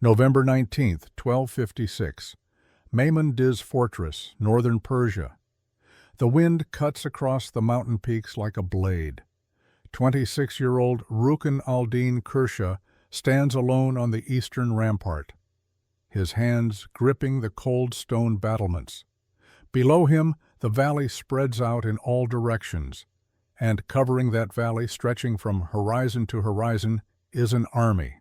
November 19th, 1256. Diz Fortress, northern Persia. The wind cuts across the mountain peaks like a blade. 26-year-old Rukn al-Din Kursha stands alone on the eastern rampart, his hands gripping the cold stone battlements. Below him, the valley spreads out in all directions, and covering that valley, stretching from horizon to horizon, is an army.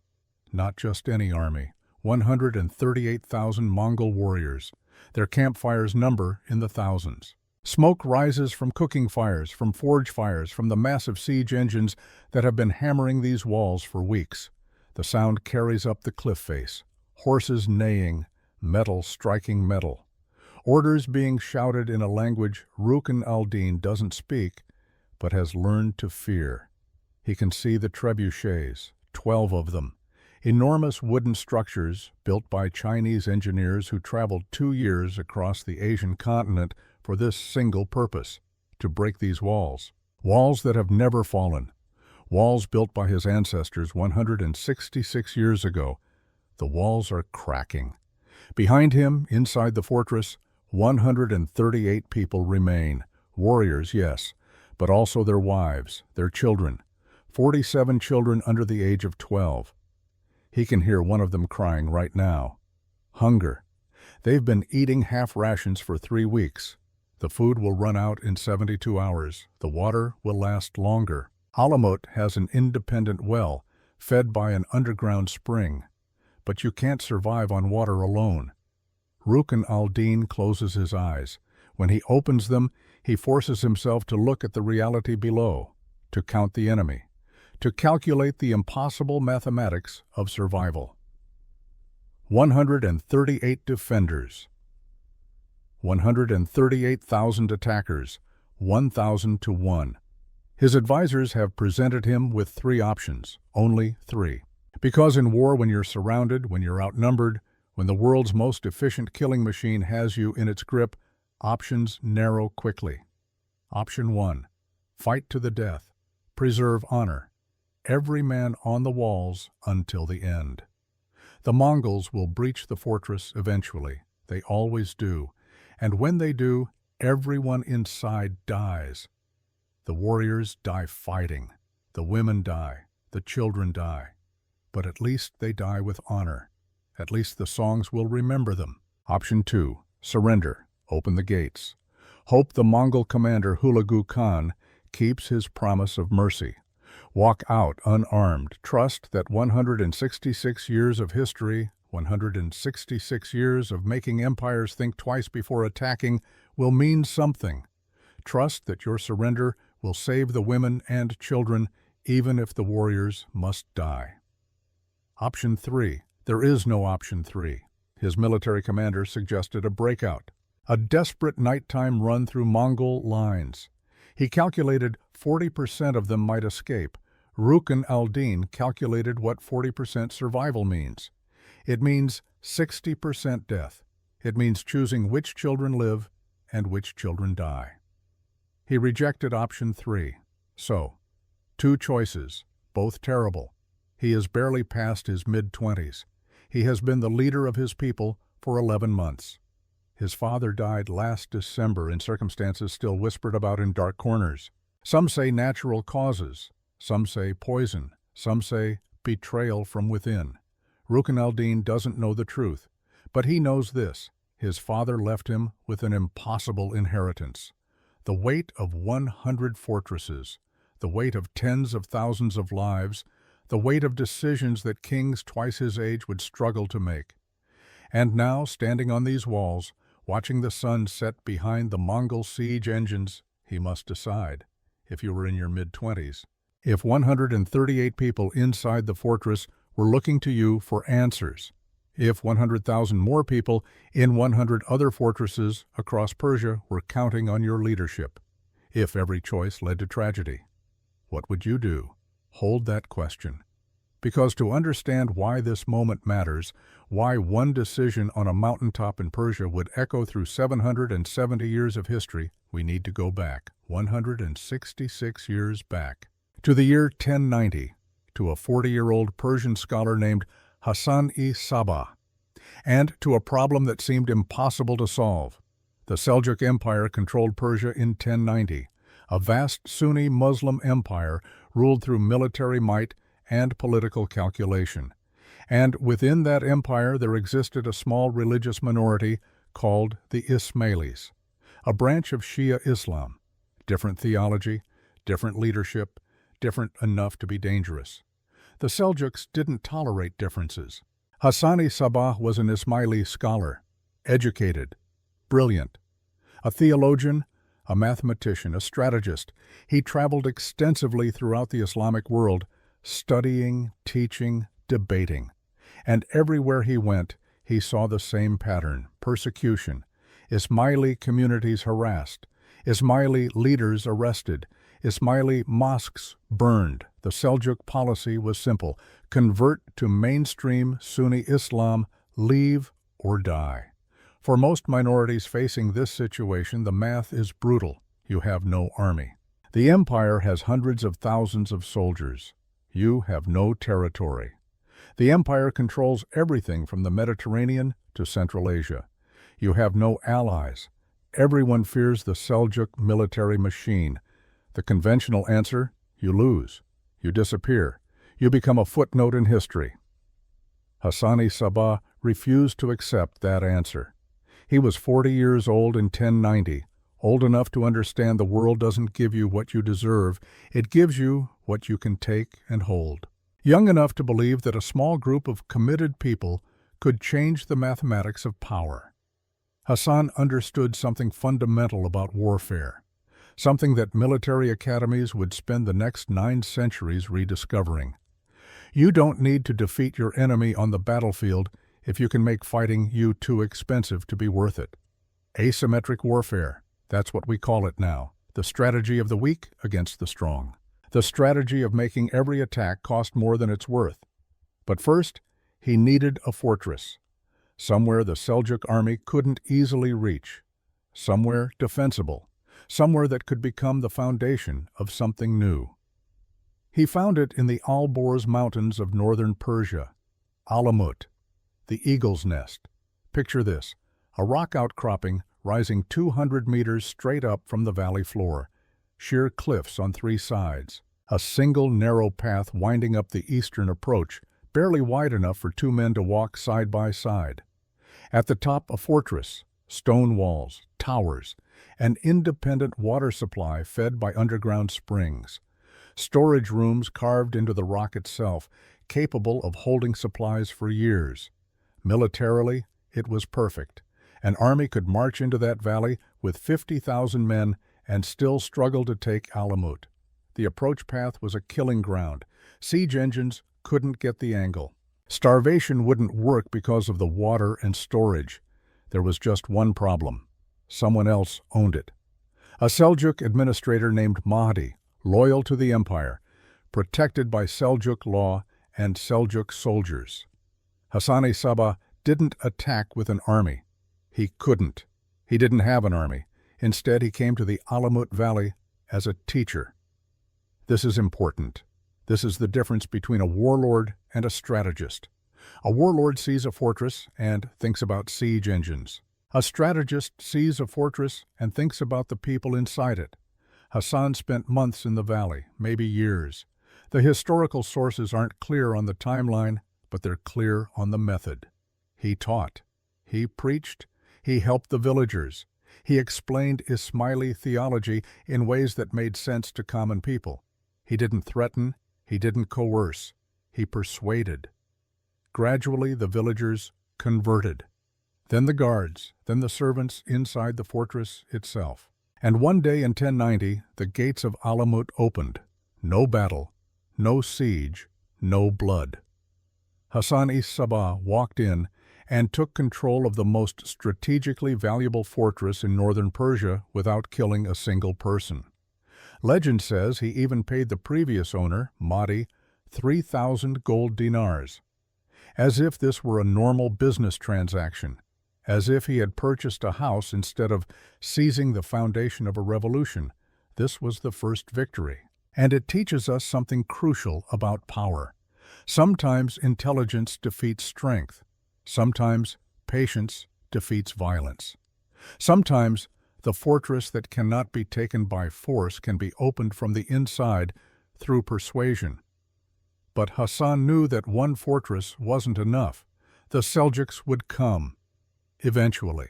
Not just any army. 138,000 Mongol warriors. Their campfires number in the thousands. Smoke rises from cooking fires, from forge fires, from the massive siege engines that have been hammering these walls for weeks. The sound carries up the cliff face. Horses neighing, metal striking metal. Orders being shouted in a language Rukn al-Din doesn't speak, but has learned to fear. He can see the trebuchets, 12 of them. Enormous wooden structures built by Chinese engineers who traveled 2 years across the Asian continent for this single purpose, to break these walls. Walls that have never fallen. Walls built by his ancestors 166 years ago. The walls are cracking. Behind him, inside the fortress, 138 people remain. Warriors, yes, but also their wives, their children. 47 children under the age of 12. He can hear one of them crying right now. Hunger. They've been eating half rations for 3 weeks. The food will run out in 72 hours. The water will last longer. Alamut has an independent well, fed by an underground spring. But you can't survive on water alone. Rukn al-Din closes his eyes. When he opens them, he forces himself to look at the reality below, to count the enemy, to calculate the impossible mathematics of survival. 138 defenders. 138,000 attackers, 1,000 to 1. His advisors have presented him with 3 options, only 3. Because in war, when you're surrounded, when you're outnumbered, when the world's most efficient killing machine has you in its grip, options narrow quickly. Option 1. Fight to the death. Preserve honor. Every man on the walls until the end. The Mongols will breach the fortress eventually. They always do. And when they do, everyone inside dies. The warriors die fighting. The women die. The children die. But at least they die with honor. At least the songs will remember them. Option 2. Surrender. Open the gates. Hope the Mongol commander Hulagu Khan keeps his promise of mercy. Walk out unarmed. Trust that 166 years of history, 166 years of making empires think twice before attacking, will mean something. Trust that your surrender will save the women and children, even if the warriors must die. Option 3. There is no option 3. His military commander suggested a breakout, a desperate nighttime run through Mongol lines. He calculated 40% of them might escape. Rukn al-Din calculated what 40% survival means. It means 60% death. It means choosing which children live and which children die. He rejected option 3. So, 2 choices, both terrible. He is barely past his mid-20s. He has been the leader of his people for 11 months. His father died last December in circumstances still whispered about in dark corners. Some say natural causes. Some say poison. Some say betrayal from within. Rukn al-Din doesn't know the truth, but he knows this. His father left him with an impossible inheritance. The weight of 100 fortresses, the weight of tens of thousands of lives, the weight of decisions that kings twice his age would struggle to make. And now, standing on these walls, watching the sun set behind the Mongol siege engines, he must decide, if you were in your mid-20s, if 138 people inside the fortress were looking to you for answers, if 100,000 more people in 100 other fortresses across Persia were counting on your leadership, if every choice led to tragedy, what would you do? Hold that question. Because to understand why this moment matters, why one decision on a mountaintop in Persia would echo through 770 years of history, we need to go back, 166 years back, to the year 1090, to a 40-year-old Persian scholar named Hassan-i-Sabbah, and to a problem that seemed impossible to solve. The Seljuk Empire controlled Persia in 1090, a vast Sunni Muslim empire ruled through military might and political calculation. And within that empire there existed a small religious minority called the Ismailis, a branch of Shia Islam. Different theology, different leadership, different enough to be dangerous. The Seljuks didn't tolerate differences. Hassan-i-Sabbah was an Ismaili scholar, educated, brilliant, a theologian, a mathematician, a strategist. He traveled extensively throughout the Islamic world, studying, teaching, debating. And everywhere he went, he saw the same pattern: persecution, Ismaili communities harassed, Ismaili leaders arrested, Ismaili mosques burned. The Seljuk policy was simple: convert to mainstream Sunni Islam, leave or die. For most minorities facing this situation, the math is brutal. You have no army. The empire has hundreds of thousands of soldiers. You have no territory. The empire controls everything from the Mediterranean to Central Asia. You have no allies. Everyone fears the Seljuk military machine. The conventional answer: you lose. You disappear. You become a footnote in history. Hassan-i-Sabbah refused to accept that answer. He was 40 years old in 1090, old enough to understand the world doesn't give you what you deserve, it gives you what you can take and hold. Young enough to believe that a small group of committed people could change the mathematics of power. Hassan understood something fundamental about warfare, something that military academies would spend the next 9 centuries rediscovering. You don't need to defeat your enemy on the battlefield if you can make fighting you too expensive to be worth it. Asymmetric warfare, that's what we call it now. The strategy of the weak against the strong. The strategy of making every attack cost more than it's worth. But first, he needed a fortress. Somewhere the Seljuk army couldn't easily reach. Somewhere defensible. Somewhere that could become the foundation of something new. He found it in the Alborz Mountains of northern Persia. Alamut, the eagle's nest. Picture this: a rock outcropping rising 200 meters straight up from the valley floor, sheer cliffs on 3 sides, a single narrow path winding up the eastern approach, barely wide enough for 2 men to walk side by side. At the top, a fortress, stone walls, towers, an independent water supply fed by underground springs, storage rooms carved into the rock itself, capable of holding supplies for years. Militarily, it was perfect. An army could march into that valley with 50,000 men and still struggle to take Alamut. The approach path was a killing ground. Siege engines couldn't get the angle. Starvation wouldn't work because of the water and storage. There was just one problem: someone else owned it. A Seljuk administrator named Mahdi, loyal to the empire, protected by Seljuk law and Seljuk soldiers. Hassan-i-Sabbah didn't attack with an army. He couldn't. He didn't have an army. Instead, he came to the Alamut Valley as a teacher. This is important. This is the difference between a warlord and a strategist. A warlord sees a fortress and thinks about siege engines. A strategist sees a fortress and thinks about the people inside it. Hassan spent months in the valley, maybe years. The historical sources aren't clear on the timeline, but they're clear on the method. He taught. He preached. He helped the villagers. He explained Ismaili theology in ways that made sense to common people. He didn't threaten. He didn't coerce. He persuaded. Gradually, the villagers converted. Then the guards, then the servants inside the fortress itself. And one day in 1090, the gates of Alamut opened. No battle, no siege, no blood. Hassan-i-Sabbah walked in and took control of the most strategically valuable fortress in northern Persia without killing a single person. Legend says he even paid the previous owner, Mahdi, 3,000 gold dinars. As if this were a normal business transaction. As if he had purchased a house instead of seizing the foundation of a revolution. This was the first victory. And it teaches us something crucial about power. Sometimes intelligence defeats strength. Sometimes patience defeats violence. Sometimes the fortress that cannot be taken by force can be opened from the inside through persuasion. But Hassan knew that one fortress wasn't enough. The Seljuks would come, eventually.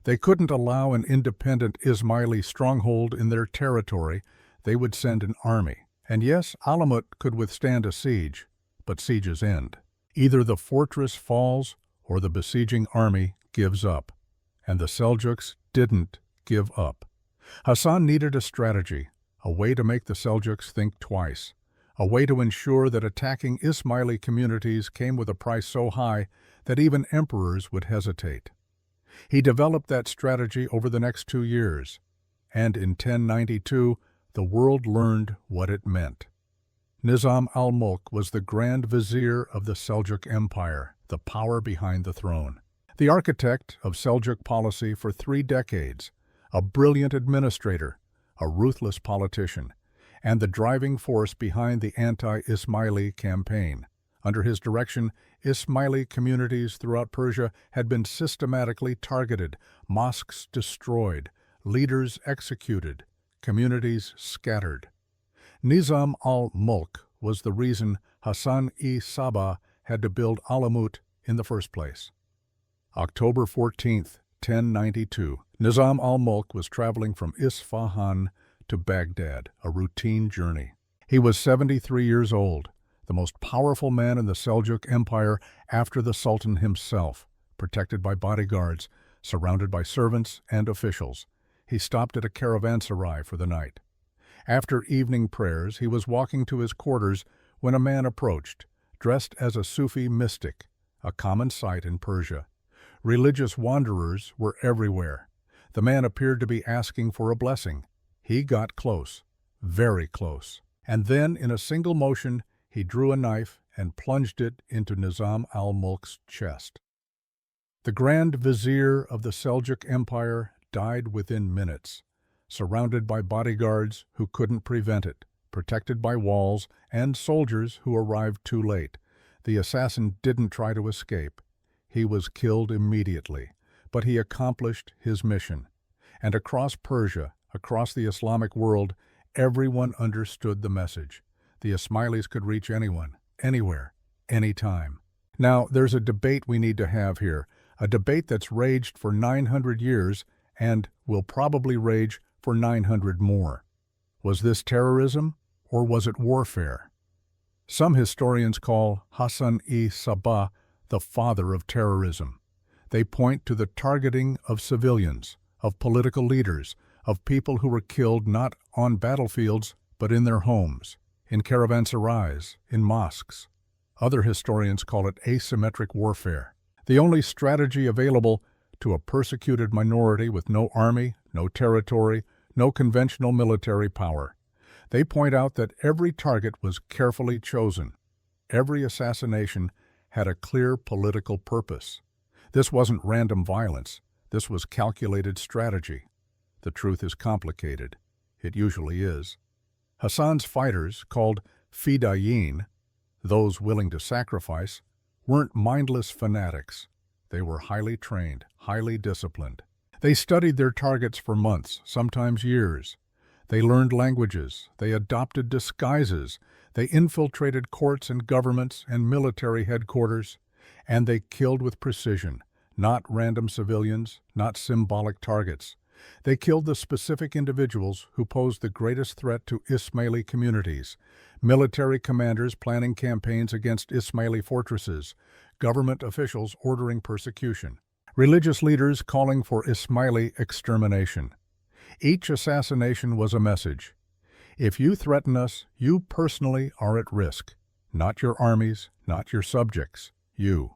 They couldn't allow an independent Ismaili stronghold in their territory. They would send an army. And yes, Alamut could withstand a siege, but sieges end. Either the fortress falls or the besieging army gives up. And the Seljuks didn't give up. Hassan needed a strategy, a way to make the Seljuks think twice, a way to ensure that attacking Ismaili communities came with a price so high that even emperors would hesitate. He developed that strategy over the next 2 years, and in 1092, the world learned what it meant. Nizam al-Mulk was the Grand Vizier of the Seljuk Empire, the power behind the throne. The architect of Seljuk policy for 3 decades, a brilliant administrator, a ruthless politician, and the driving force behind the anti-Ismaili campaign. Under his direction, Ismaili communities throughout Persia had been systematically targeted, mosques destroyed, leaders executed, communities scattered. Nizam al-Mulk was the reason Hassan-i-Sabah had to build Alamut in the first place. October 14th, 1092, Nizam al-Mulk was traveling from Isfahan to Baghdad, a routine journey. He was 73 years old, the most powerful man in the Seljuk Empire after the Sultan himself, protected by bodyguards, surrounded by servants and officials. He stopped at a caravanserai for the night. After evening prayers, he was walking to his quarters when a man approached, dressed as a Sufi mystic, a common sight in Persia. Religious wanderers were everywhere. The man appeared to be asking for a blessing. He got close, very close, and then in a single motion he drew a knife and plunged it into Nizam al-Mulk's chest. The Grand Vizier of the Seljuk Empire died within minutes, surrounded by bodyguards who couldn't prevent it, protected by walls and soldiers who arrived too late. The assassin didn't try to escape. He was killed immediately, but he accomplished his mission. And across Persia, across the Islamic world, everyone understood the message. The Ismailis could reach anyone, anywhere, anytime. Now, there's a debate we need to have here, a debate that's raged for 900 years and will probably rage for 900 more. Was this terrorism, or was it warfare? Some historians call Hassan-i-Sabah the father of terrorism. They point to the targeting of civilians, of political leaders, of people who were killed not on battlefields but in their homes, in caravanserais, in mosques. Other historians call it asymmetric warfare, the only strategy available to a persecuted minority with no army, no territory, no conventional military power. They point out that every target was carefully chosen. Every assassination had a clear political purpose. This wasn't random violence. This was calculated strategy. The truth is complicated. It usually is. Hassan's fighters, called fidayin, those willing to sacrifice, weren't mindless fanatics. They were highly trained, highly disciplined. They studied their targets for months, sometimes years. They learned languages. They adopted disguises. They infiltrated courts and governments and military headquarters. And they killed with precision, not random civilians, not symbolic targets. They killed the specific individuals who posed the greatest threat to Ismaili communities, military commanders planning campaigns against Ismaili fortresses, government officials ordering persecution, religious leaders calling for Ismaili extermination. Each assassination was a message. If you threaten us, you personally are at risk. Not your armies, not your subjects, you.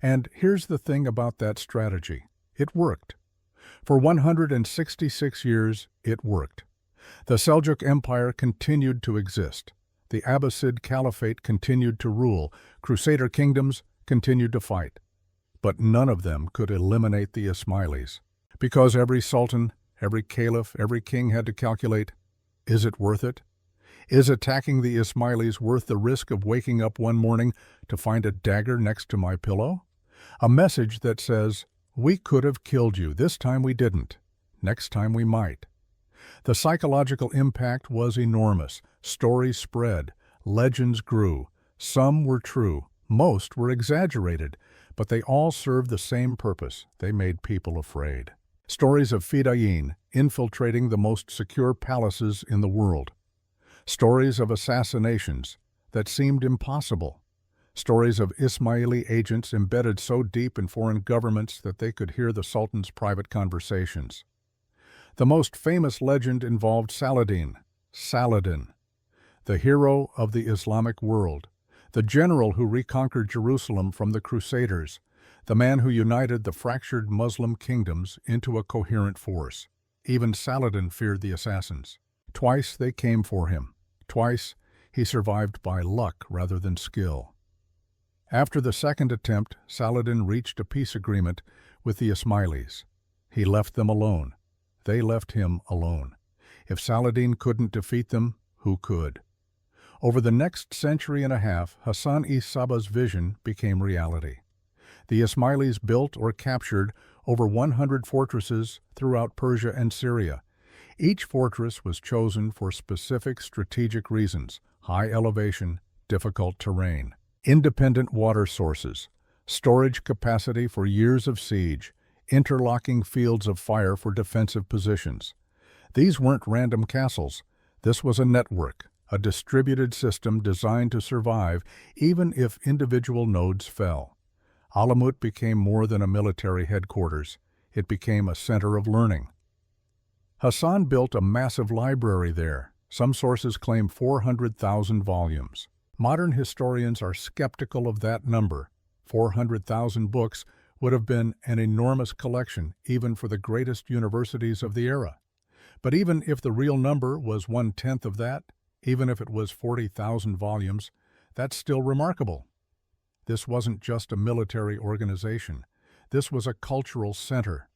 And here's the thing about that strategy. It worked. For 166 years, it worked. The Seljuk Empire continued to exist. The Abbasid Caliphate continued to rule. Crusader kingdoms continued to fight. But none of them could eliminate the Ismailis. Because every sultan, every caliph, every king had to calculate, is it worth it? Is attacking the Ismailis worth the risk of waking up one morning to find a dagger next to my pillow? A message that says, "We could have killed you. This time we didn't. Next time we might." The psychological impact was enormous. Stories spread. Legends grew. Some were true. Most were exaggerated. But they all served the same purpose. They made people afraid. Stories of Fedayeen infiltrating the most secure palaces in the world. Stories of assassinations that seemed impossible. Stories of Ismaili agents embedded so deep in foreign governments that they could hear the Sultan's private conversations. The most famous legend involved Saladin, the hero of the Islamic world, the general who reconquered Jerusalem from the Crusaders, the man who united the fractured Muslim kingdoms into a coherent force. Even Saladin feared the assassins. Twice they came for him. Twice he survived by luck rather than skill. After the second attempt, Saladin reached a peace agreement with the Ismailis. He left them alone. They left him alone. If Saladin couldn't defeat them, who could? Over the next century and a half, Hassan-i-Sabbah's vision became reality. The Ismailis built or captured over 100 fortresses throughout Persia and Syria. Each fortress was chosen for specific strategic reasons: high elevation, difficult terrain, independent water sources, storage capacity for years of siege, interlocking fields of fire for defensive positions. These weren't random castles. This was a network, a distributed system designed to survive even if individual nodes fell. Alamut became more than a military headquarters. It became a center of learning. Hassan built a massive library there. Some sources claim 400,000 volumes. Modern historians are skeptical of that number. 400,000 books would have been an enormous collection, even for the greatest universities of the era. But even if the real number was 1/10 of that, even if it was 40,000 volumes, that's still remarkable. This wasn't just a military organization. This was a cultural center.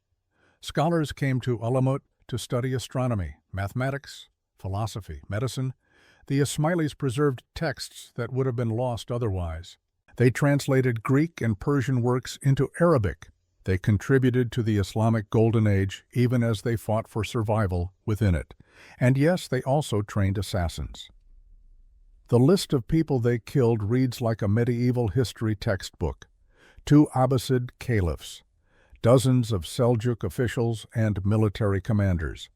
Scholars came to Alamut to study astronomy, mathematics, philosophy, medicine. The Ismailis preserved texts that would have been lost otherwise. They translated Greek and Persian works into Arabic. They contributed to the Islamic Golden Age even as they fought for survival within it. And yes, they also trained assassins. The list of people they killed reads like a medieval history textbook. 2 Abbasid caliphs, dozens of Seljuk officials and military commanders,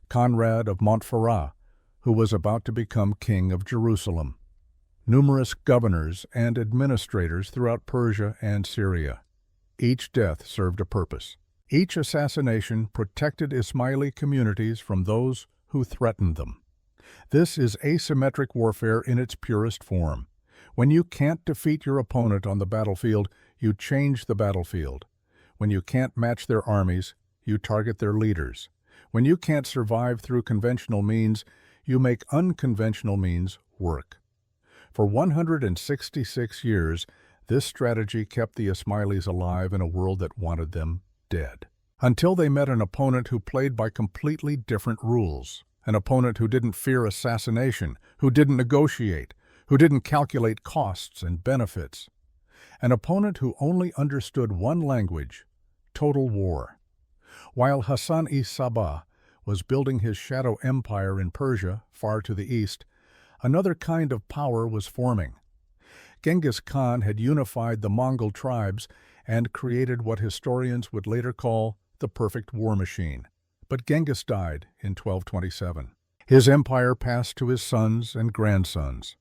Conrad of Montferrat, who was about to become king of Jerusalem, numerous governors and administrators throughout Persia and Syria. Each death served a purpose. Each assassination protected Ismaili communities from those who threatened them. This is asymmetric warfare in its purest form. When you can't defeat your opponent on the battlefield, you change the battlefield. When you can't match their armies, you target their leaders. When you can't survive through conventional means, you make unconventional means work. For 166 years, this strategy kept the Ismailis alive in a world that wanted them dead. Until they met an opponent who played by completely different rules. An opponent who didn't fear assassination, who didn't negotiate, who didn't calculate costs and benefits. An opponent who only understood one language: total war. While Hassan-i-Sabbah was building his shadow empire in Persia, far to the east, another kind of power was forming. Genghis Khan had unified the Mongol tribes and created what historians would later call the perfect war machine. But Genghis died in 1227. His empire passed to his sons and grandsons.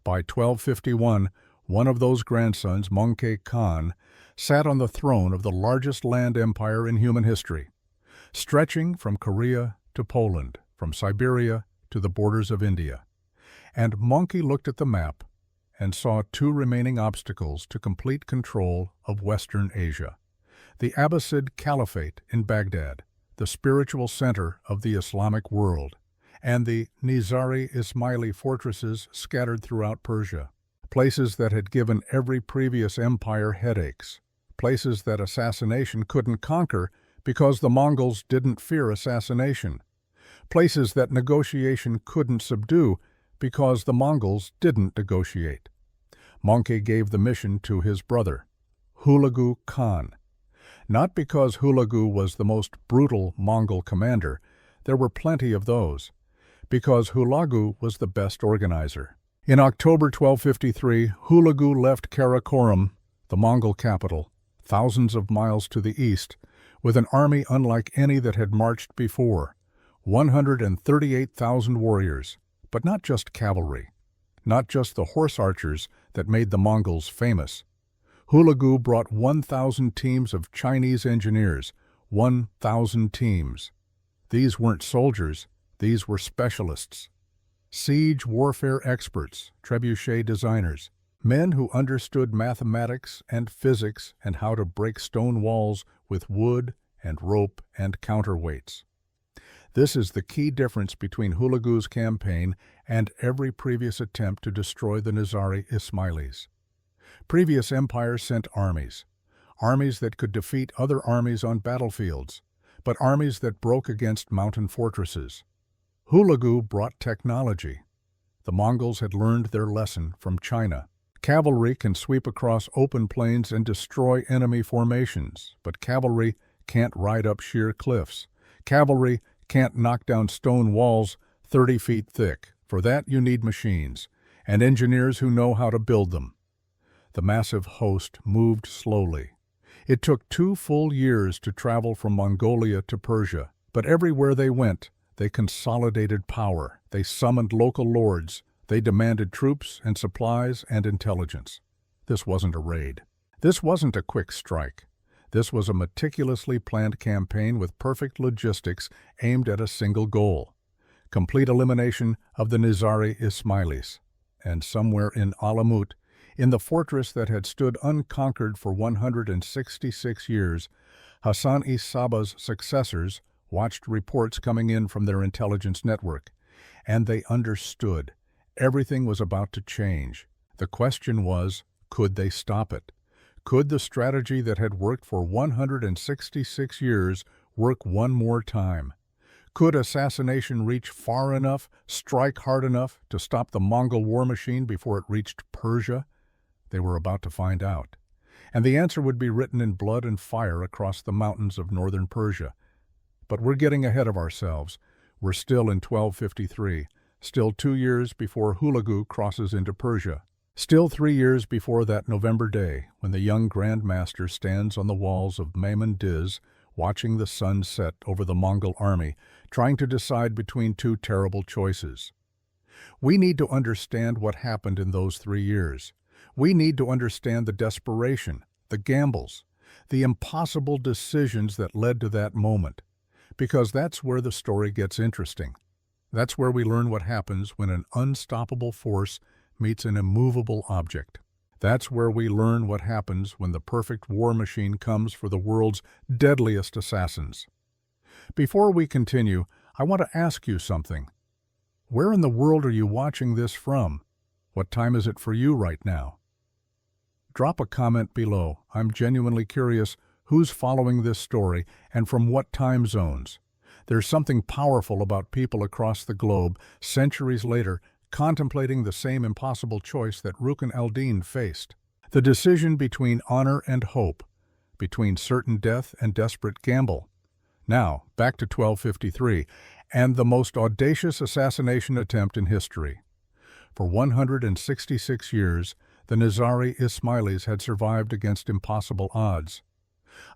By 1251, one of those grandsons, Möngke Khan, sat on the throne of the largest land empire in human history, stretching from Korea to Poland, from Siberia to the borders of India. And Möngke looked at the map and saw 2 remaining obstacles to complete control of Western Asia: the Abbasid Caliphate in Baghdad, the spiritual center of the Islamic world, and the Nizari Ismaili fortresses scattered throughout Persia, places that had given every previous empire headaches, places that assassination couldn't conquer because the Mongols didn't fear assassination, places that negotiation couldn't subdue Because the Mongols didn't negotiate. Möngke gave the mission to his brother, Hulagu Khan. Not because Hulagu was the most brutal Mongol commander, there were plenty of those, because Hulagu was the best organizer. In October 1253, Hulagu left Karakoram, the Mongol capital, thousands of miles to the east, with an army unlike any that had marched before, 138,000 warriors, but not just cavalry, not just the horse archers that made the Mongols famous. Hulagu brought 1,000 teams of Chinese engineers, 1,000 teams. These weren't soldiers, these were specialists. Siege warfare experts, trebuchet designers, men who understood mathematics and physics and how to break stone walls with wood and rope and counterweights. This is the key difference between Hulagu's campaign and every previous attempt to destroy the Nizari Ismailis. Previous empires sent armies that could defeat other armies on battlefields, but armies that broke against mountain fortresses. Hulagu brought technology. The Mongols had learned their lesson from China. Cavalry can sweep across open plains and destroy enemy formations, but cavalry can't ride up sheer cliffs. Cavalry can't knock down stone walls 30 feet thick. For that you need machines, and engineers who know how to build them. The massive host moved slowly. It took 2 full years to travel from Mongolia to Persia, but everywhere they went, they consolidated power, they summoned local lords, they demanded troops and supplies and intelligence. This wasn't a raid. This wasn't a quick strike. This was a meticulously planned campaign with perfect logistics aimed at a single goal: complete elimination of the Nizari Ismailis. And somewhere in Alamut, in the fortress that had stood unconquered for 166 years, Hassan-i Saba's successors watched reports coming in from their intelligence network, and they understood. Everything was about to change. The question was, could they stop it? Could the strategy that had worked for 166 years work one more time? Could assassination reach far enough, strike hard enough, to stop the Mongol war machine before it reached Persia? They were about to find out. And the answer would be written in blood and fire across the mountains of northern Persia. But we're getting ahead of ourselves. We're still in 1253, still 2 years before Hulagu crosses into Persia. Still 3 years before that November day when the young Grand Master stands on the walls of Mehmed-Diz, watching the sun set over the Mongol army, trying to decide between 2 terrible choices. We need to understand what happened in those 3 years. We need to understand the desperation, the gambles, the impossible decisions that led to that moment, because that's where the story gets interesting. That's where we learn what happens when an unstoppable force meets an immovable object. That's where we learn what happens when the perfect war machine comes for the world's deadliest assassins. Before we continue, I want to ask you something. Where in the world are you watching this from? What time is it for you right now? Drop a comment below. I'm genuinely curious who's following this story and from what time zones. There's something powerful about people across the globe, centuries later, contemplating the same impossible choice that Rukn al-Din faced. The decision between honor and hope, between certain death and desperate gamble. Now, back to 1253, and the most audacious assassination attempt in history. For 166 years, the Nizari Ismailis had survived against impossible odds.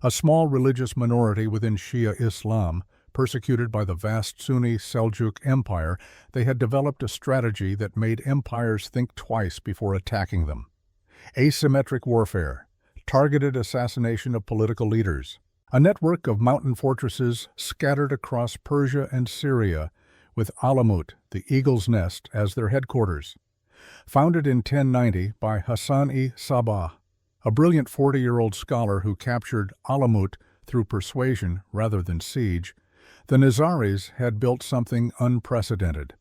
A small religious minority within Shia Islam, persecuted by the vast Sunni Seljuk Empire, they had developed a strategy that made empires think twice before attacking them. Asymmetric warfare, targeted assassination of political leaders, a network of mountain fortresses scattered across Persia and Syria, with Alamut, the Eagle's Nest, as their headquarters. Founded in 1090 by Hassan-i Sabah, a brilliant 40-year-old scholar who captured Alamut through persuasion rather than siege, the Nizaris had built something unprecedented.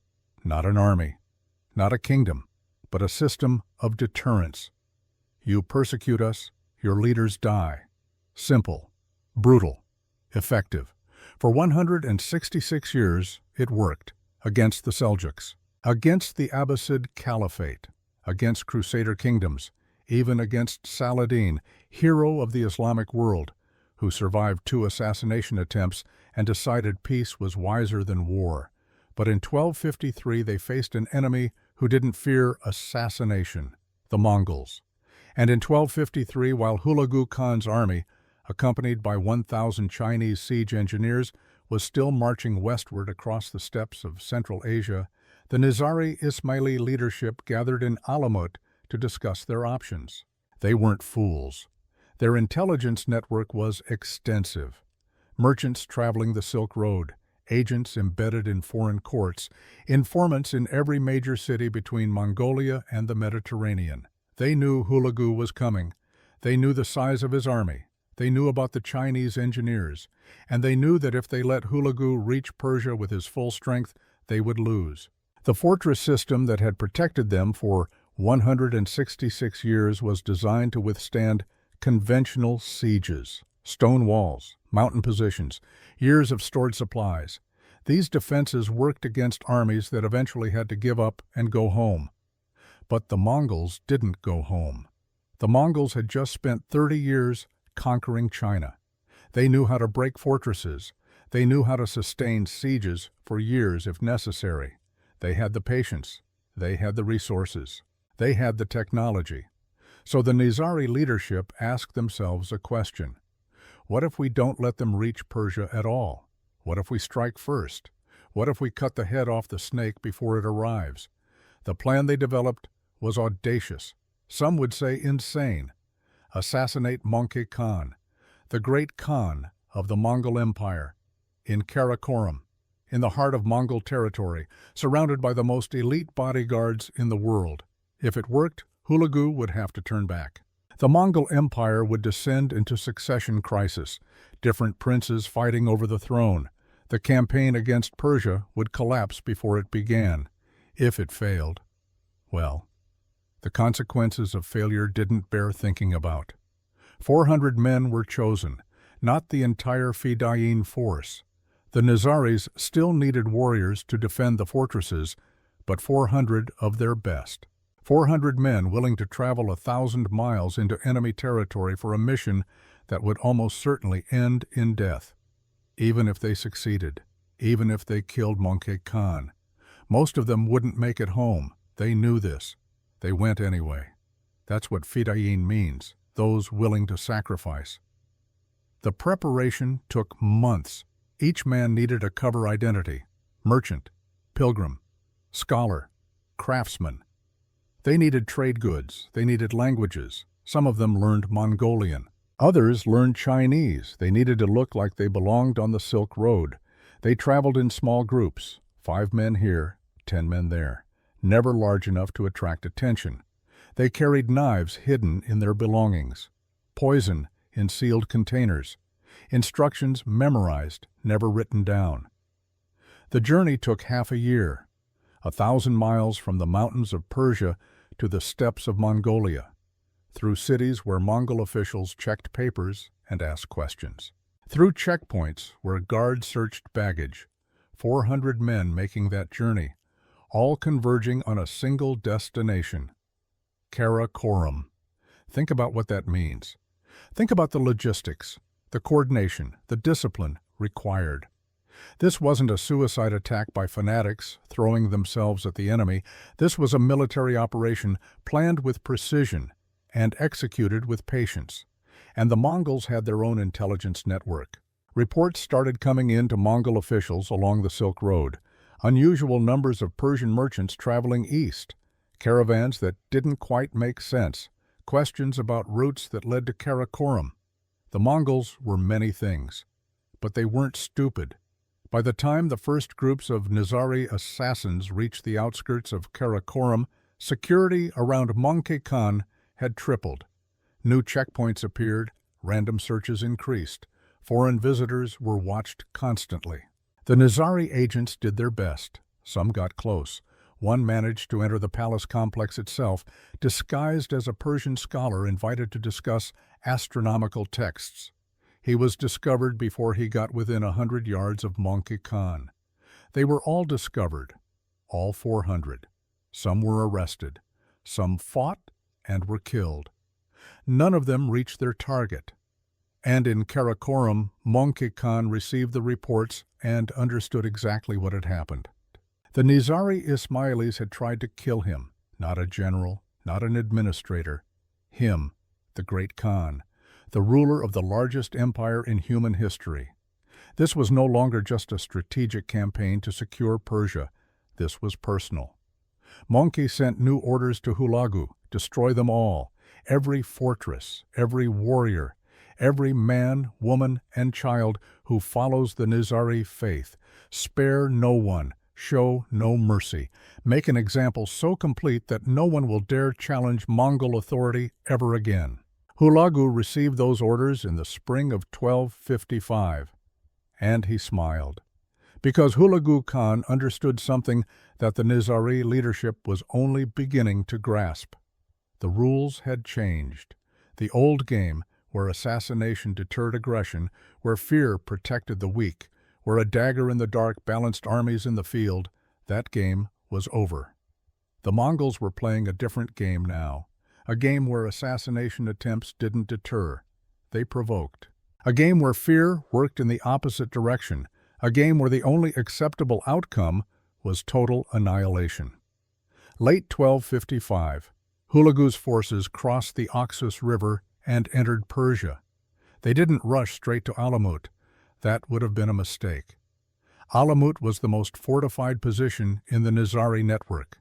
Not an army, not a kingdom, but a system of deterrence. You persecute us, your leaders die. Simple, brutal, effective. For 166 years, it worked against the Seljuks. Against the Abbasid Caliphate, against Crusader kingdoms, even against Saladin, hero of the Islamic world, who survived 2 assassination attempts and decided peace was wiser than war. But in 1253 they faced an enemy who didn't fear assassination, the Mongols. And in 1253, while Hulagu Khan's army, accompanied by 1,000 Chinese siege engineers, was still marching westward across the steppes of Central Asia, the Nizari Ismaili leadership gathered in Alamut to discuss their options. They weren't fools. Their intelligence network was extensive. Merchants traveling the Silk Road, agents embedded in foreign courts, informants in every major city between Mongolia and the Mediterranean. They knew Hulagu was coming. They knew the size of his army. They knew about the Chinese engineers. And they knew that if they let Hulagu reach Persia with his full strength, they would lose. The fortress system that had protected them for 166 years was designed to withstand conventional sieges, stone walls, mountain positions, years of stored supplies. These defenses worked against armies that eventually had to give up and go home. But the Mongols didn't go home. The Mongols had just spent 30 years conquering China. They knew how to break fortresses. They knew how to sustain sieges for years if necessary. They had the patience. They had the resources. They had the technology. So the Nizari leadership asked themselves a question. What if we don't let them reach Persia at all? What if we strike first? What if we cut the head off the snake before it arrives? The plan they developed was audacious. Some would say insane. Assassinate Möngke Khan, the great Khan of the Mongol Empire, in Karakoram, in the heart of Mongol territory, surrounded by the most elite bodyguards in the world. If it worked, Hulagu would have to turn back. The Mongol Empire would descend into succession crisis, different princes fighting over the throne. The campaign against Persia would collapse before it began. If it failed, well, the consequences of failure didn't bear thinking about. 400 men were chosen, not the entire Fedayeen force. The Nizaris still needed warriors to defend the fortresses, but 400 of their best. 400 men willing to travel 1,000 miles into enemy territory for a mission that would almost certainly end in death. Even if they succeeded, even if they killed Möngke Khan. Most of them wouldn't make it home. They knew this. They went anyway. That's what Fedayeen means, those willing to sacrifice. The preparation took months. Each man needed a cover identity: merchant, pilgrim, scholar, craftsman. They needed trade goods. They needed languages. Some of them learned Mongolian. Others learned Chinese. They needed to look like they belonged on the Silk Road. They traveled in small groups, 5 men here, 10 men there, never large enough to attract attention. They carried knives hidden in their belongings, poison in sealed containers, instructions memorized, never written down. The journey took half a year, 1,000 miles from the mountains of Persia to the steppes of Mongolia, through cities where Mongol officials checked papers and asked questions, through checkpoints where guards searched baggage. 400 men making that journey, all converging on a single destination: Karakoram. Think about what that means. Think about the logistics, the coordination, the discipline required. This wasn't a suicide attack by fanatics throwing themselves at the enemy. This was a military operation planned with precision and executed with patience. And the Mongols had their own intelligence network. Reports started coming in to Mongol officials along the Silk Road. Unusual numbers of Persian merchants traveling east. Caravans that didn't quite make sense. Questions about routes that led to Karakoram. The Mongols were many things, but they weren't stupid. By the time the first groups of Nizari assassins reached the outskirts of Karakoram, security around Möngke Khan had tripled. New checkpoints appeared, random searches increased. Foreign visitors were watched constantly. The Nizari agents did their best. Some got close. One managed to enter the palace complex itself, disguised as a Persian scholar invited to discuss astronomical texts. He was discovered before he got within 100 yards of Möngke Khan. They were all discovered, all 400. Some were arrested. Some fought and were killed. None of them reached their target. And in Karakoram, Möngke Khan received the reports and understood exactly what had happened. The Nizari Ismailis had tried to kill him, not a general, not an administrator. Him, the great Khan, the ruler of the largest empire in human history. This was no longer just a strategic campaign to secure Persia. This was personal. Möngke sent new orders to Hulagu, destroy them all, every fortress, every warrior, every man, woman, and child who follows the Nizari faith. Spare no one, show no mercy. Make an example so complete that no one will dare challenge Mongol authority ever again. Hulagu received those orders in the spring of 1255, and he smiled, because Hulagu Khan understood something that the Nizari leadership was only beginning to grasp. The rules had changed. The old game, where assassination deterred aggression, where fear protected the weak, where a dagger in the dark balanced armies in the field, that game was over. The Mongols were playing a different game now, a game where assassination attempts didn't deter, they provoked. A game where fear worked in the opposite direction, a game where the only acceptable outcome was total annihilation. Late 1255, Hulagu's forces crossed the Oxus River and entered Persia. They didn't rush straight to Alamut. That would have been a mistake. Alamut was the most fortified position in the Nizari network.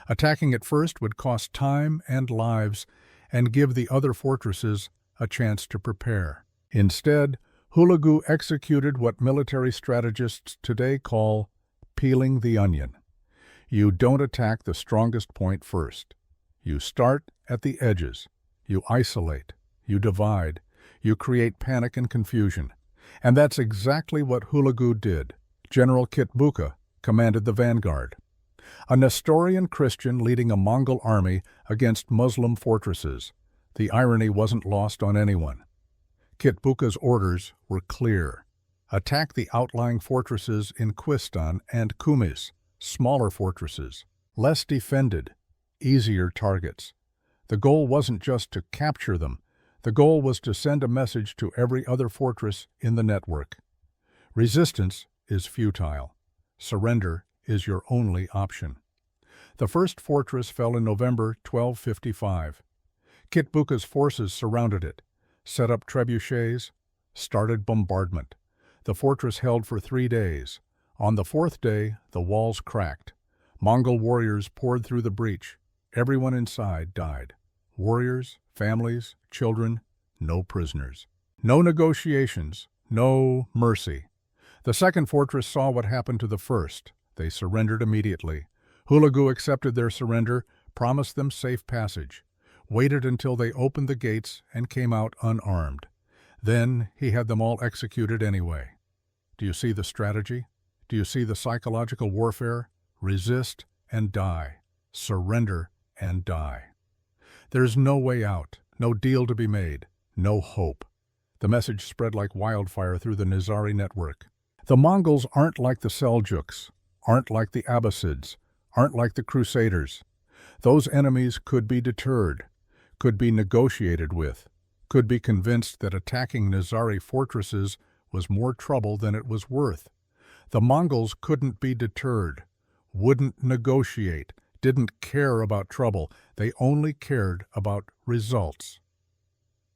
Attacking it first would cost time and lives and give the other fortresses a chance to prepare. Instead, Hulagu executed what military strategists today call peeling the onion. You don't attack the strongest point first. You start at the edges. You isolate. You divide. You create panic and confusion. And that's exactly what Hulagu did. General Kitbuka commanded the vanguard. A Nestorian Christian leading a Mongol army against Muslim fortresses. The irony wasn't lost on anyone. Kitbuka's orders were clear. Attack the outlying fortresses in Quistan and Kumis, smaller fortresses, less defended, easier targets. The goal wasn't just to capture them. The goal was to send a message to every other fortress in the network. Resistance is futile. Surrender is your only option. The first fortress fell in November 1255. Kitbuka's forces surrounded it, set up trebuchets, started bombardment. The fortress held for 3 days. On the 4th day, the walls cracked. Mongol warriors poured through the breach. Everyone inside died. Warriors, families, children, no prisoners. No negotiations, no mercy. The second fortress saw what happened to the first. They surrendered immediately. Hulagu accepted their surrender, promised them safe passage, waited until they opened the gates and came out unarmed. Then he had them all executed anyway. Do you see the strategy? Do you see the psychological warfare? Resist and die. Surrender and die. There's no way out, no deal to be made, no hope. The message spread like wildfire through the Nizari network. The Mongols aren't like the Seljuks, aren't like the Abbasids, aren't like the Crusaders. Those enemies could be deterred, could be negotiated with, could be convinced that attacking Nizari fortresses was more trouble than it was worth. The Mongols couldn't be deterred, wouldn't negotiate, didn't care about trouble. They only cared about results.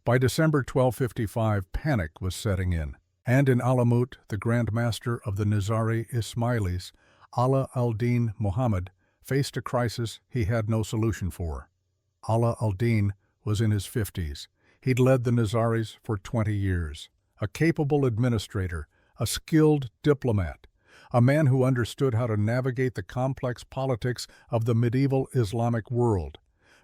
By December 1255, panic was setting in, and in Alamut, the Grand Master of the Nizari Ismailis, Ala al-Din Muhammad, faced a crisis he had no solution for. Ala al-Din was in his 50s. He'd led the Nizaris for 20 years. A capable administrator, a skilled diplomat, a man who understood how to navigate the complex politics of the medieval Islamic world.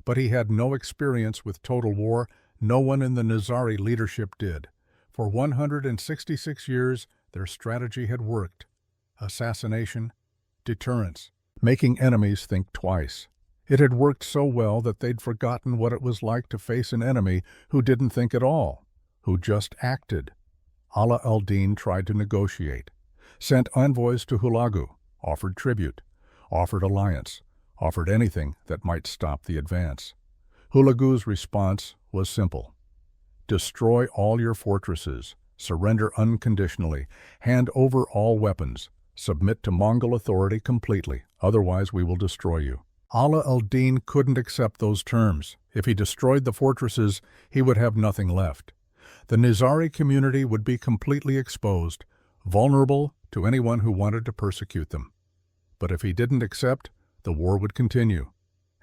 But he had no experience with total war. No one in the Nizari leadership did. For 166 years, their strategy had worked. Assassination, deterrence, making enemies think twice. It had worked so well that they'd forgotten what it was like to face an enemy who didn't think at all, who just acted. Ala al-Din tried to negotiate, sent envoys to Hulagu, offered tribute, offered alliance, offered anything that might stop the advance. Hulagu's response was simple. Destroy all your fortresses, surrender unconditionally, hand over all weapons, submit to Mongol authority completely, otherwise we will destroy you. Ala al-Din couldn't accept those terms. If he destroyed the fortresses, he would have nothing left. The Nizari community would be completely exposed, vulnerable to anyone who wanted to persecute them. But if he didn't accept, the war would continue,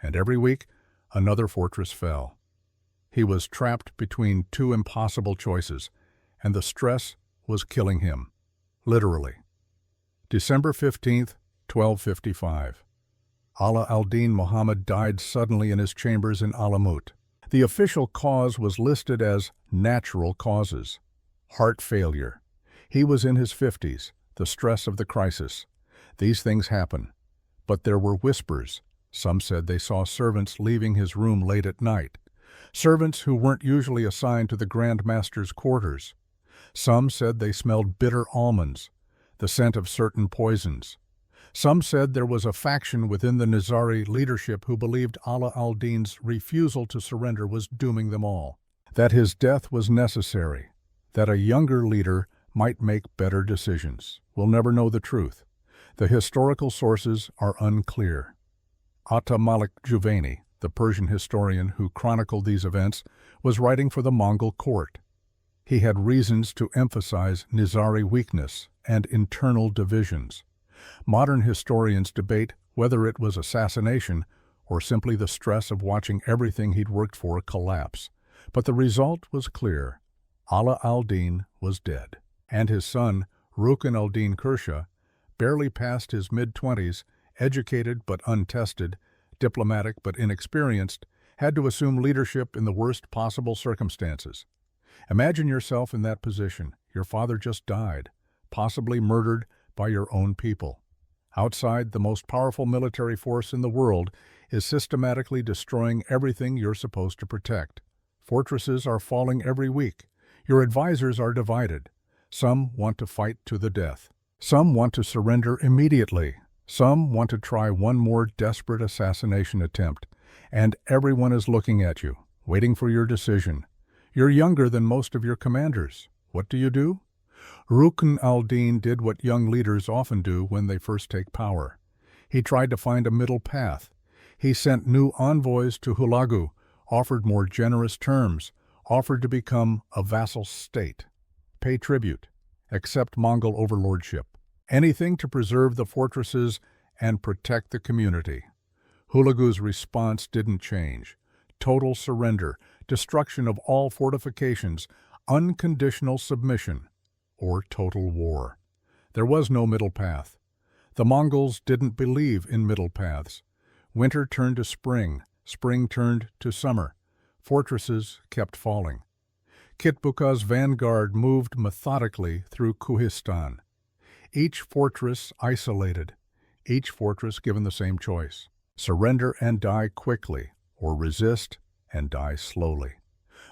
and every week another fortress fell. He was trapped between two impossible choices, and the stress was killing him, literally. December 15th, 1255. Ala al-Din Muhammad died suddenly in his chambers in Alamut. The official cause was listed as natural causes. Heart failure. He was in his 50s, the stress of the crisis. These things happen. But there were whispers. Some said they saw servants leaving his room late at night. Servants who weren't usually assigned to the Grand Master's quarters. Some said they smelled bitter almonds, the scent of certain poisons. Some said there was a faction within the Nizari leadership who believed Ala al-Din's refusal to surrender was dooming them all, that his death was necessary, that a younger leader might make better decisions. We'll never know the truth. The historical sources are unclear. Ata Malik Juvayni, the Persian historian who chronicled these events, was writing for the Mongol court. He had reasons to emphasize Nizari weakness and internal divisions. Modern historians debate whether it was assassination or simply the stress of watching everything he'd worked for collapse. But the result was clear. Ala al-Din was dead, and his son, Rukn al-Din Kursha, barely past his mid-20s, educated but untested, diplomatic but inexperienced, had to assume leadership in the worst possible circumstances. Imagine yourself in that position. Your father just died, possibly murdered by your own people. Outside, the most powerful military force in the world is systematically destroying everything you're supposed to protect. Fortresses are falling every week. Your advisors are divided. Some want to fight to the death. Some want to surrender immediately. Some want to try one more desperate assassination attempt. And everyone is looking at you, waiting for your decision. You're younger than most of your commanders. What do? Rukn al-Din did what young leaders often do when they first take power. He tried to find a middle path. He sent new envoys to Hulagu, offered more generous terms, offered to become a vassal state, pay tribute, accept Mongol overlordship, anything to preserve the fortresses and protect the community. Hulagu's response didn't change. Total surrender, destruction of all fortifications, unconditional submission, or total war. There was no middle path. The Mongols didn't believe in middle paths. Winter turned to spring, spring turned to summer. Fortresses kept falling. Kitbuka's vanguard moved methodically through Kuhistan. Each fortress isolated, each fortress given the same choice: surrender and die quickly, or resist and die slowly.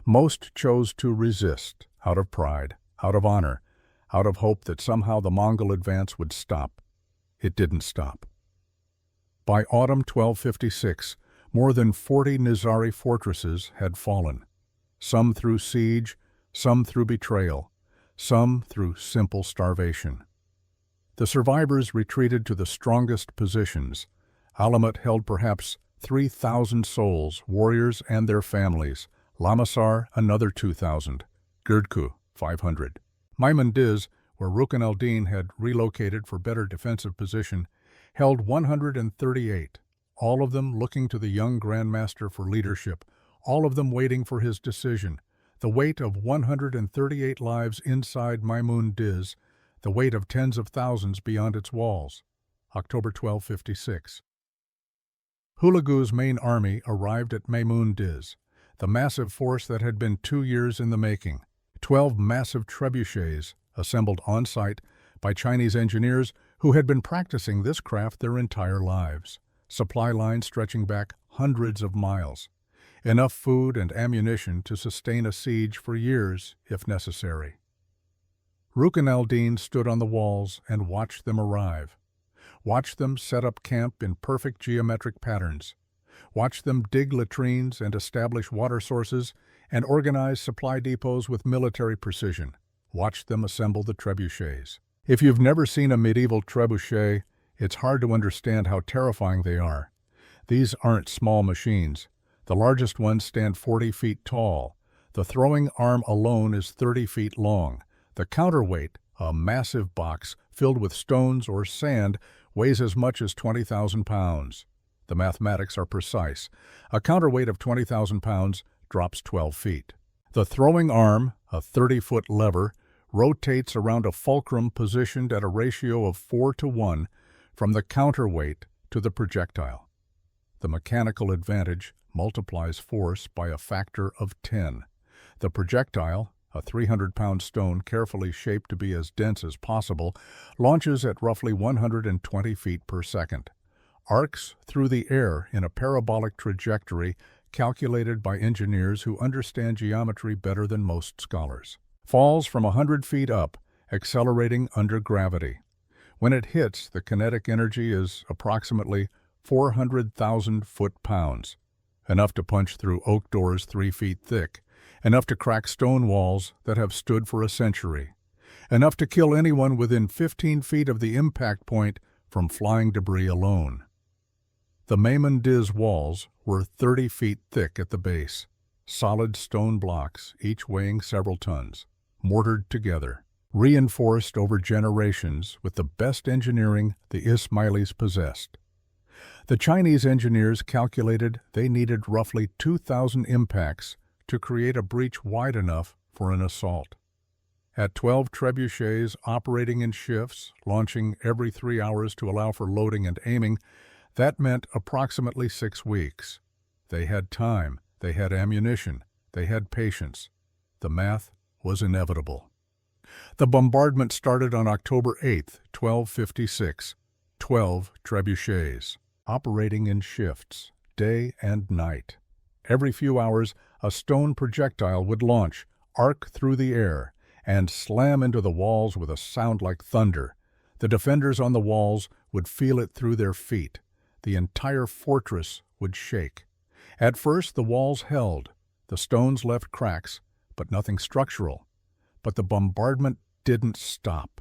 Most chose to resist, out of pride, out of honor, out of hope that somehow the Mongol advance would stop. It didn't stop. By autumn 1256, more than 40 Nizari fortresses had fallen, some through siege, some through betrayal, some through simple starvation. The survivors retreated to the strongest positions. Alamut held perhaps 3,000 souls, warriors and their families. Lamasar, another 2,000. Girdku, 500. Maimundiz, where Rukn al-Din had relocated for better defensive position, held 138, all of them looking to the young Grand Master for leadership, all of them waiting for his decision. The weight of 138 lives inside Maimundiz, the weight of tens of thousands beyond its walls. October 1256. Hulagu's main army arrived at Maimundiz, the massive force that had been 2 years in the making. 12 massive trebuchets, assembled on-site by Chinese engineers who had been practicing this craft their entire lives. Supply lines stretching back hundreds of miles. Enough food and ammunition to sustain a siege for years, if necessary. Rukn al-Din stood on the walls and watched them arrive. Watch them set up camp in perfect geometric patterns. Watch them dig latrines and establish water sources and organize supply depots with military precision. Watch them assemble the trebuchets. If you've never seen a medieval trebuchet, it's hard to understand how terrifying they are. These aren't small machines. The largest ones stand 40 feet tall. The throwing arm alone is 30 feet long. The counterweight, a massive box filled with stones or sand, weighs as much as 20,000 pounds. The mathematics are precise. A counterweight of 20,000 pounds drops 12 feet. The throwing arm, a 30-foot lever, rotates around a fulcrum positioned at a ratio of 4:1 from the counterweight to the projectile. The mechanical advantage multiplies force by a factor of 10. The projectile, a 300-pound stone carefully shaped to be as dense as possible, launches at roughly 120 feet per second, arcs through the air in a parabolic trajectory calculated by engineers who understand geometry better than most scholars, falls from 100 feet up, accelerating under gravity. When it hits, the kinetic energy is approximately 400,000 foot-pounds, enough to punch through oak doors 3 feet thick, enough to crack stone walls that have stood for a century, enough to kill anyone within 15 feet of the impact point from flying debris alone. The Mongols walls were 30 feet thick at the base, solid stone blocks, each weighing several tons, mortared together, reinforced over generations with the best engineering the Ismailis possessed. The Chinese engineers calculated they needed roughly 2,000 impacts to create a breach wide enough for an assault. At 12 trebuchets operating in shifts, launching every 3 hours to allow for loading and aiming, that meant approximately 6 weeks. They had time, they had ammunition, they had patience. The math was inevitable. The bombardment started on October 8, 1256. 12 trebuchets, operating in shifts, day and night. Every few hours, a stone projectile would launch, arc through the air, and slam into the walls with a sound like thunder. The defenders on the walls would feel it through their feet. The entire fortress would shake. At first, the walls held. The stones left cracks, but nothing structural. But the bombardment didn't stop.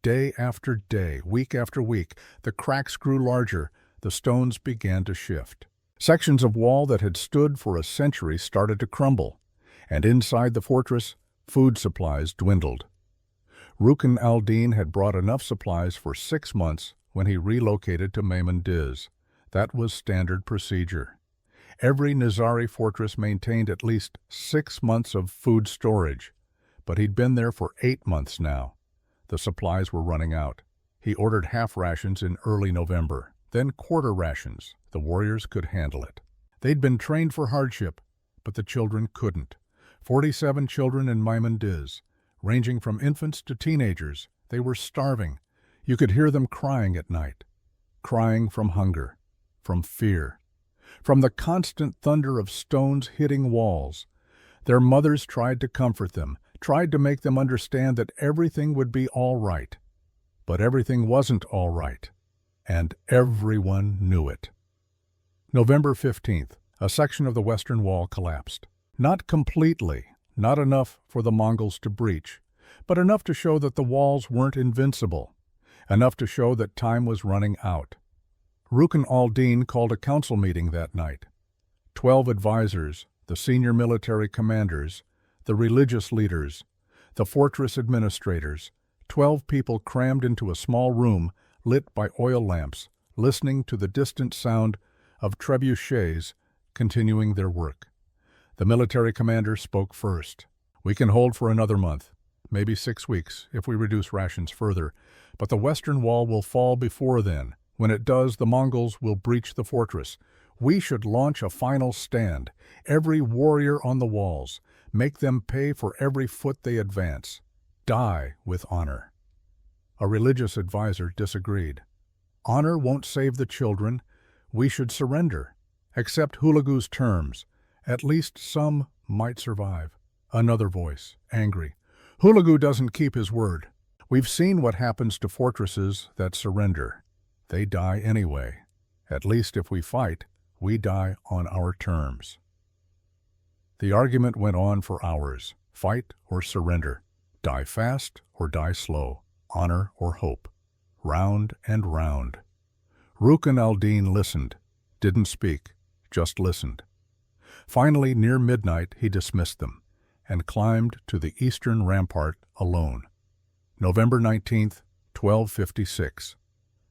Day after day, week after week, the cracks grew larger. The stones began to shift. Sections of wall that had stood for a century started to crumble, and inside the fortress, food supplies dwindled. Rukn al-Din had brought enough supplies for 6 months when he relocated to Mongols. That was standard procedure. Every Nizari fortress maintained at least 6 months of food storage, but he'd been there for 8 months now. The supplies were running out. He ordered half rations in early November, then quarter rations. The warriors could handle it. They'd been trained for hardship, but the children couldn't. 47 children in Mongols, ranging from infants to teenagers. They were starving. You could hear them crying at night, crying from hunger, from fear, from the constant thunder of stones hitting walls. Their mothers tried to comfort them, tried to make them understand that everything would be all right. But everything wasn't all right, and everyone knew it. November 15th, a section of the western wall collapsed. Not completely, not enough for the Mongols to breach, but enough to show that the walls weren't invincible, enough to show that time was running out. Rukn al-Din called a council meeting that night. 12 advisors, the senior military commanders, the religious leaders, the fortress administrators, 12 people crammed into a small room lit by oil lamps, listening to the distant sound of trebuchets continuing their work. The military commander spoke first. "We can hold for another month, maybe 6 weeks if we reduce rations further, but the western wall will fall before then. When it does, the Mongols will breach the fortress. We should launch a final stand. Every warrior on the walls. Make them pay for every foot they advance. Die with honor." A religious advisor disagreed. "Honor won't save the children. We should surrender. Accept Hulagu's terms. At least some might survive." Another voice, angry. "Hulagu doesn't keep his word. We've seen what happens to fortresses that surrender. They die anyway. At least if we fight, we die on our terms. The argument went on for hours. Fight or surrender. Die fast or die slow. Honor or hope. Round and round. Rukn al-Din listened, didn't speak, just listened. Finally, near midnight, he dismissed them and climbed to the eastern rampart alone. November 19th, 1256.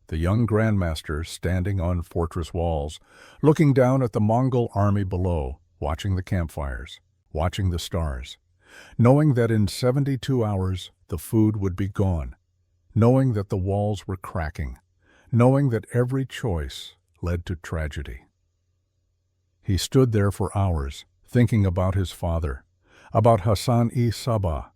The young grandmaster standing on fortress walls, looking down at the Mongol army below, watching the campfires, watching the stars, knowing that in 72 hours the food would be gone, knowing that the walls were cracking, knowing that every choice led to tragedy. He stood there for hours, thinking about his father, about Hassan-i-Sabah,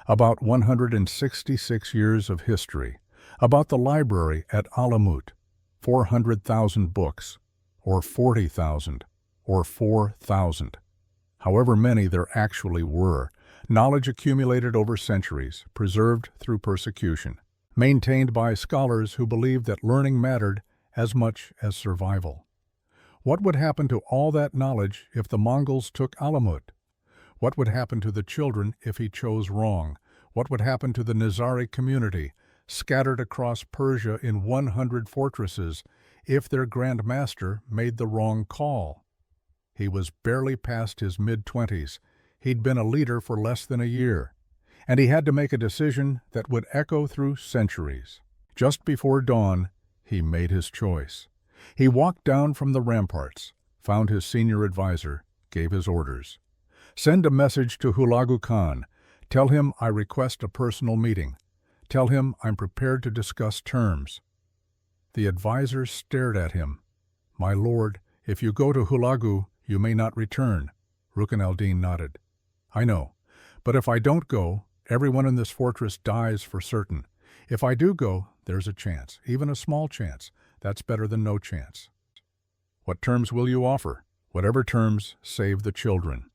about 166 years of history, about the library at Alamut, 400,000 books, or 40,000, or 4,000. However many there actually were, knowledge accumulated over centuries, preserved through persecution, maintained by scholars who believed that learning mattered as much as survival. What would happen to all that knowledge if the Mongols took Alamut? What would happen to the children if he chose wrong? What would happen to the Nizari community, scattered across Persia in 100 fortresses, if their Grand Master made the wrong call? He was barely past his mid-20s. He'd been a leader for less than a year, and he had to make a decision that would echo through centuries. Just before dawn, he made his choice. He walked down from the ramparts, found his senior advisor, gave his orders. Send a message to Hulagu Khan. Tell him I request a personal meeting. Tell him I'm prepared to discuss terms. The advisor stared at him. My lord, if you go to Hulagu, you may not return. Rukn al-Din nodded. I know, but if I don't go, everyone in this fortress dies for certain. If I do go, there's a chance, even a small chance. That's better than no chance. What terms will you offer? Whatever terms save the children.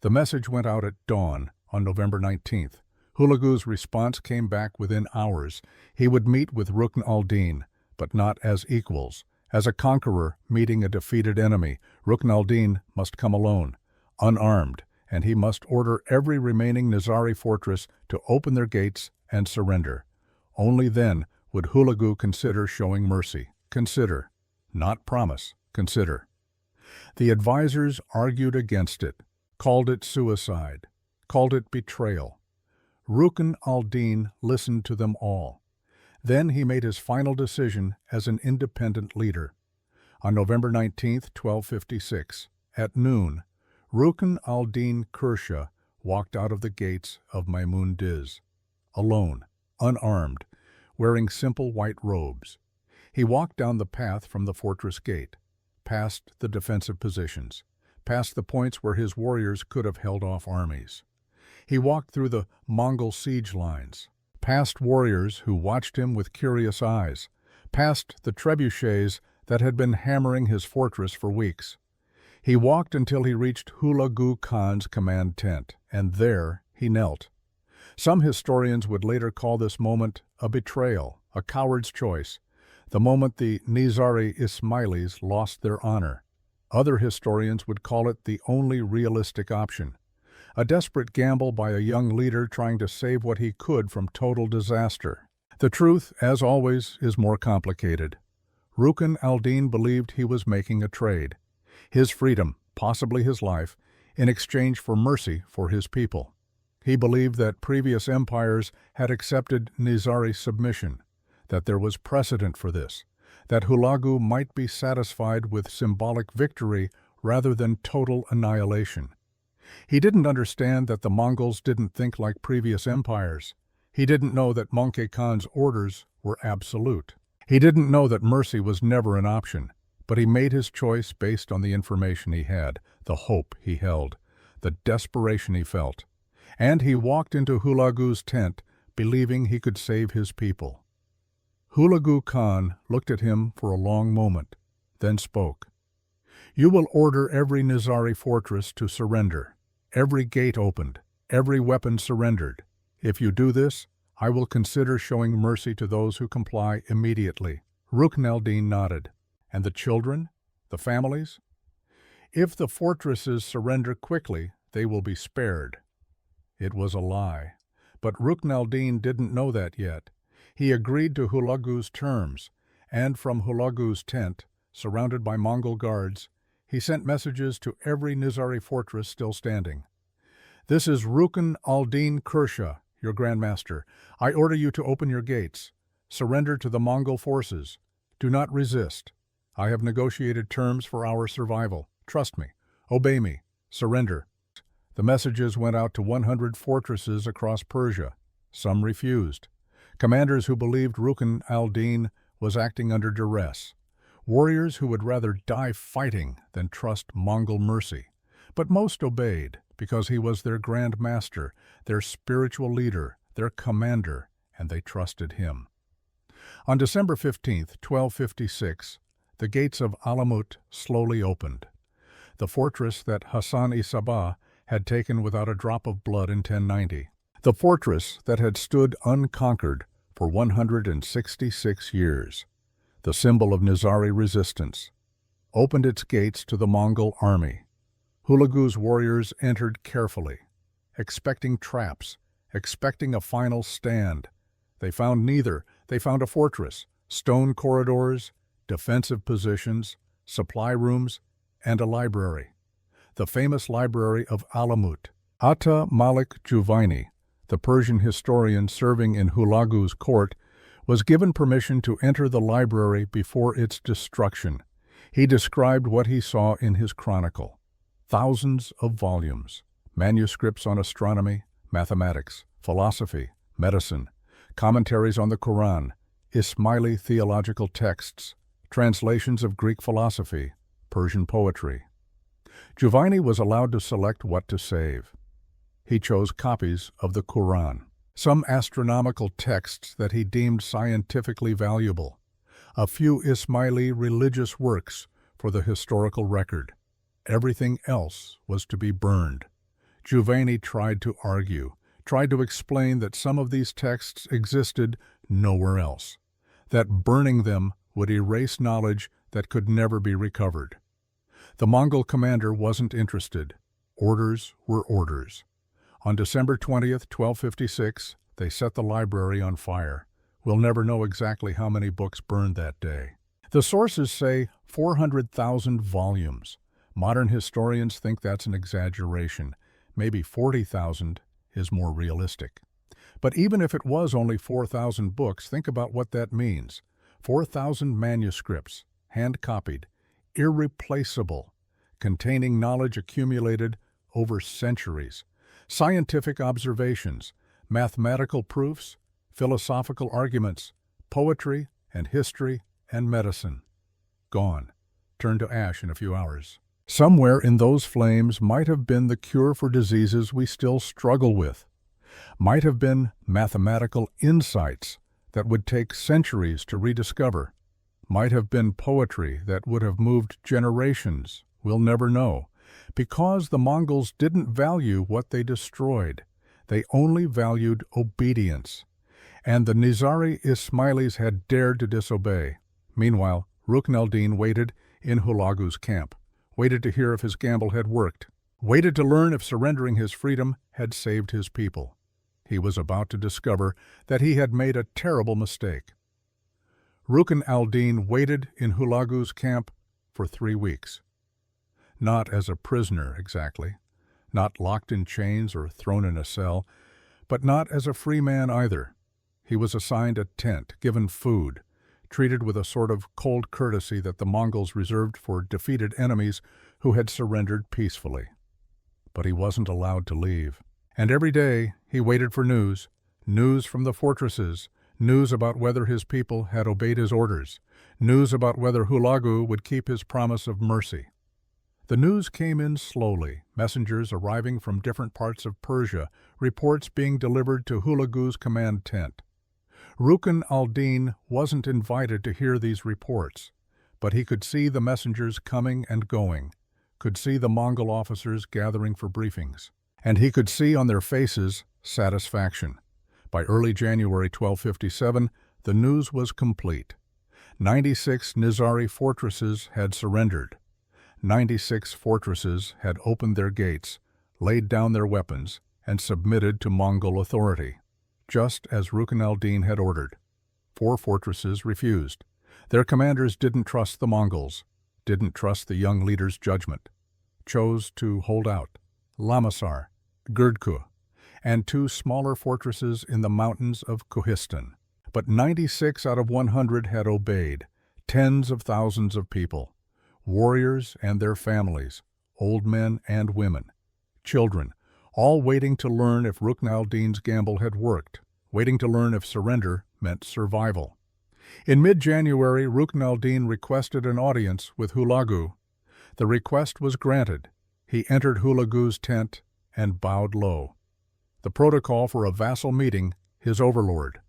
The message went out at dawn on November 19th. Hulagu's response came back within hours. He would meet with Rukn al-Din, but not as equals. As a conqueror meeting a defeated enemy, Rukn al-Din must come alone, unarmed, and he must order every remaining Nizari fortress to open their gates and surrender. Only then would Hulagu consider showing mercy. Consider, not promise, consider. The advisors argued against it, called it suicide, called it betrayal. Rukn al-Din listened to them all. Then he made his final decision as an independent leader. On November 19th, 1256, at noon, Rukn al-Din Kursha walked out of the gates of Maimun Diz, alone, unarmed, wearing simple white robes. He walked down the path from the fortress gate, past the defensive positions, past the points where his warriors could have held off armies. He walked through the Mongol siege lines, past warriors who watched him with curious eyes, past the trebuchets that had been hammering his fortress for weeks. He walked until he reached Hulagu Khan's command tent, and there he knelt. Some historians would later call this moment a betrayal, a coward's choice, the moment the Nizari Ismailis lost their honor. Other historians would call it the only realistic option, a desperate gamble by a young leader trying to save what he could from total disaster. The truth, as always, is more complicated. Rukn al-Din believed he was making a trade, his freedom, possibly his life, in exchange for mercy for his people. He believed that previous empires had accepted Nizari submission, that there was precedent for this, that Hulagu might be satisfied with symbolic victory rather than total annihilation. He didn't understand that the Mongols didn't think like previous empires. He didn't know that Möngke Khan's orders were absolute. He didn't know that mercy was never an option, but he made his choice based on the information he had, the hope he held, the desperation he felt. And he walked into Hulagu's tent, believing he could save his people. Hulagu Khan looked at him for a long moment, then spoke. You will order every Nizari fortress to surrender, every gate opened, every weapon surrendered. If you do this, I will consider showing mercy to those who comply immediately. Rukn al-Din nodded. And the children? The families? If the fortresses surrender quickly, they will be spared. It was a lie. But Rukn al-Din didn't know that yet. He agreed to Hulagu's terms, and from Hulagu's tent, surrounded by Mongol guards, he sent messages to every Nizari fortress still standing. "This is Rukn al-Din Kursha, your grandmaster. I order you to open your gates. Surrender to the Mongol forces. Do not resist. I have negotiated terms for our survival. Trust me. Obey me. Surrender." The messages went out to 100 fortresses across Persia. Some refused. Commanders who believed Rukn al-Din was acting under duress. Warriors who would rather die fighting than trust Mongol mercy. But most obeyed, because he was their grand master, their spiritual leader, their commander, and they trusted him. On December 15, 1256, the gates of Alamut slowly opened. The fortress that Hassan-i-Sabah had taken without a drop of blood in 1090. The fortress that had stood unconquered for 166 years, the symbol of Nizari resistance, opened its gates to the Mongol army. Hulagu's warriors entered carefully, expecting traps, expecting a final stand. They found neither. They found a fortress, stone corridors, defensive positions, supply rooms, and a library. The famous library of Alamut. Ata Malik Juvaini, the Persian historian serving in Hulagu's court, was given permission to enter the library before its destruction. He described what he saw in his chronicle. Thousands of volumes, manuscripts on astronomy, mathematics, philosophy, medicine, commentaries on the Quran, Ismaili theological texts, translations of Greek philosophy, Persian poetry. Juvaini was allowed to select what to save. He chose copies of the Quran, some astronomical texts that he deemed scientifically valuable, a few Ismaili religious works for the historical record. Everything else was to be burned. Juvaini tried to argue, tried to explain that some of these texts existed nowhere else, that burning them would erase knowledge that could never be recovered. The Mongol commander wasn't interested. Orders were orders. On December 20th, 1256, they set the library on fire. We'll never know exactly how many books burned that day. The sources say 400,000 volumes. Modern historians think that's an exaggeration. Maybe 40,000 is more realistic. But even if it was only 4,000 books, think about what that means. 4,000 manuscripts, hand-copied, irreplaceable, containing knowledge accumulated over centuries, scientific observations, mathematical proofs, philosophical arguments, poetry and history and medicine. Gone, turned to ash in a few hours. Somewhere in those flames might have been the cure for diseases we still struggle with, might have been mathematical insights that would take centuries to rediscover, might have been poetry that would have moved generations. We'll never know, because the Mongols didn't value what they destroyed. They only valued obedience, and the Nizari Ismailis had dared to disobey. Meanwhile, Rukn al-Din waited in Hulagu's camp, waited to hear if his gamble had worked, waited to learn if surrendering his freedom had saved his people. He was about to discover that he had made a terrible mistake. Rukn al-Din waited in Hulagu's camp for 3 weeks. Not as a prisoner, exactly, not locked in chains or thrown in a cell, but not as a free man either. He was assigned a tent, given food, treated with a sort of cold courtesy that the Mongols reserved for defeated enemies who had surrendered peacefully. But he wasn't allowed to leave. And every day he waited for news from the fortresses, news about whether his people had obeyed his orders, news about whether Hulagu would keep his promise of mercy. The news came in slowly, messengers arriving from different parts of Persia, reports being delivered to Hulagu's command tent. Rukn al-Din wasn't invited to hear these reports, but he could see the messengers coming and going, could see the Mongol officers gathering for briefings, and he could see on their faces satisfaction. By early January 1257, the news was complete. 96 Nizari fortresses had surrendered. 96 fortresses had opened their gates, laid down their weapons, and submitted to Mongol authority, just as Rukn al-Din had ordered. 4 fortresses refused. Their commanders didn't trust the Mongols, didn't trust the young leader's judgment, chose to hold out. Lamasar, Girdku, and 2 smaller fortresses in the mountains of Kohistan. But 96 out of 100 had obeyed, tens of thousands of people, warriors and their families, old men and women, children, all waiting to learn if Rukn al-Din's gamble had worked, waiting to learn if surrender meant survival. In mid-January, Rukn al-Din requested an audience with Hulagu. The request was granted. He entered Hulagu's tent and bowed low. The protocol for a vassal meeting, his overlord.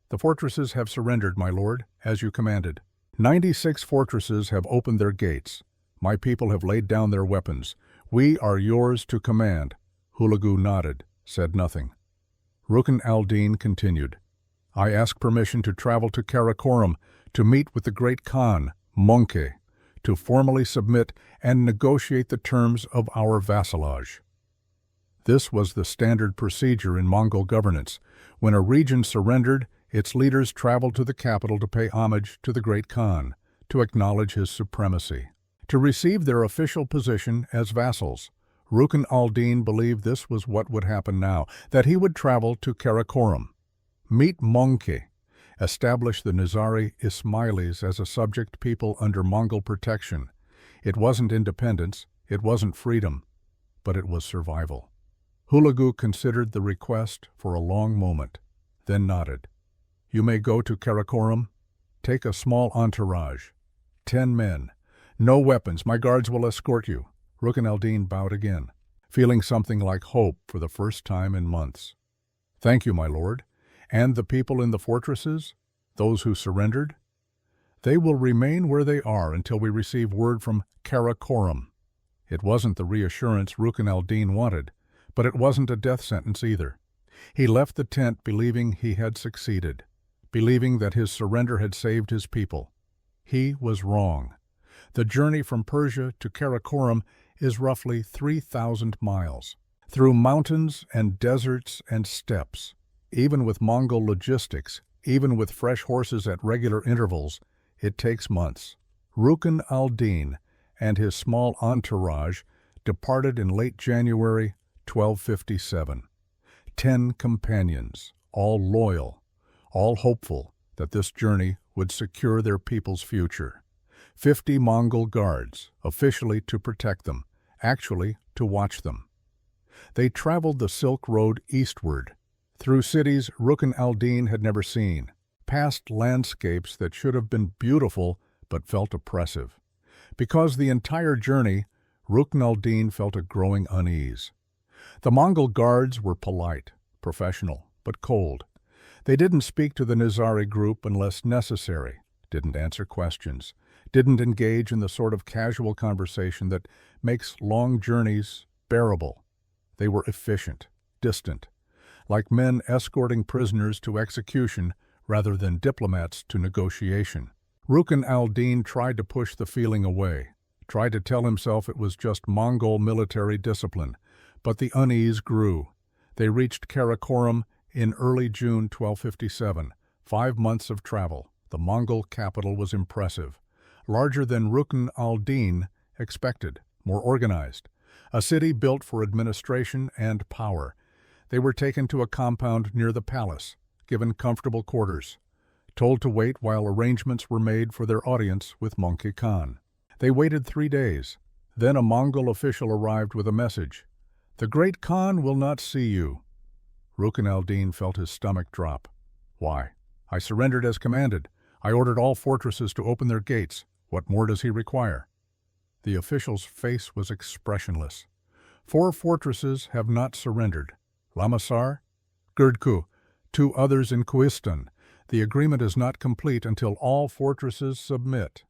"The fortresses have surrendered, my lord, as you commanded. 96 fortresses have opened their gates. My people have laid down their weapons. We are yours to command." Hulagu nodded, said nothing. Rukn al-Din continued, "I ask permission to travel to Karakoram to meet with the great Khan, Monke, to formally submit and negotiate the terms of our vassalage." This was the standard procedure in Mongol governance. When a region surrendered, its leaders traveled to the capital to pay homage to the great Khan, to acknowledge his supremacy, to receive their official position as vassals. Rukn al-Din believed this was what would happen now, that he would travel to Karakoram, meet Monke, establish the Nizari Ismailis as a subject people under Mongol protection. It wasn't independence, it wasn't freedom, but it was survival. Hulagu considered the request for a long moment, then nodded. "You may go to Karakoram. Take a small entourage. 10 men. No weapons. My guards will escort you." Rukn al-Din bowed again, feeling something like hope for the first time in months. "Thank you, my lord. And the people in the fortresses? Those who surrendered? They will remain where they are until we receive word from Karakoram." It wasn't the reassurance Rukn al-Din wanted, but it wasn't a death sentence either. He left the tent believing he had succeeded, believing that his surrender had saved his people. He was wrong. The journey from Persia to Karakoram is roughly 3,000 miles, through mountains and deserts and steppes. Even with Mongol logistics, even with fresh horses at regular intervals, it takes months. Rukn al-Din and his small entourage departed in late January 1257. 10 companions, all loyal, all hopeful that this journey would secure their people's future. 50 Mongol guards, officially to protect them, actually to watch them. They traveled the Silk Road eastward, through cities Rukn al-Din had never seen, past landscapes that should have been beautiful but felt oppressive. Because the entire journey, Rukn al-Din felt a growing unease. The Mongol guards were polite, professional, but cold. They didn't speak to the Nizari group unless necessary, didn't answer questions, didn't engage in the sort of casual conversation that makes long journeys bearable. They were efficient, distant, like men escorting prisoners to execution rather than diplomats to negotiation. Rukn al-Din tried to push the feeling away, tried to tell himself it was just Mongol military discipline, but the unease grew. They reached Karakoram in early June 1257, 5 months of travel. The Mongol capital was impressive, larger than Rukn al-Din expected, more organized, a city built for administration and power. They were taken to a compound near the palace, given comfortable quarters, told to wait while arrangements were made for their audience with Monke Khan. They waited 3 days. Then a Mongol official arrived with a message. "The great Khan will not see you." Rukn al-Din felt his stomach drop. "Why? I surrendered as commanded. I ordered all fortresses to open their gates. What more does he require?" The official's face was expressionless. 4 fortresses have not surrendered. Lamasar, Girdku, 2 others in Kohistan. The agreement is not complete until all fortresses submit.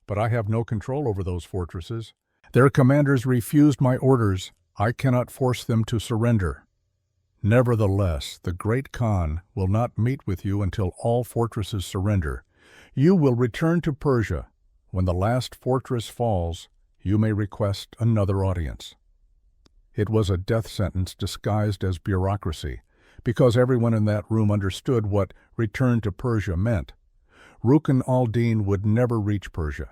But I have no control over those fortresses. Their commanders refused my orders. I cannot force them to surrender. Nevertheless, the great Khan will not meet with you until all fortresses surrender. You will return to Persia. When the last fortress falls, you may request another audience. It was a death sentence disguised as bureaucracy, because everyone in that room understood what return to Persia meant. Rukn al-Din would never reach Persia.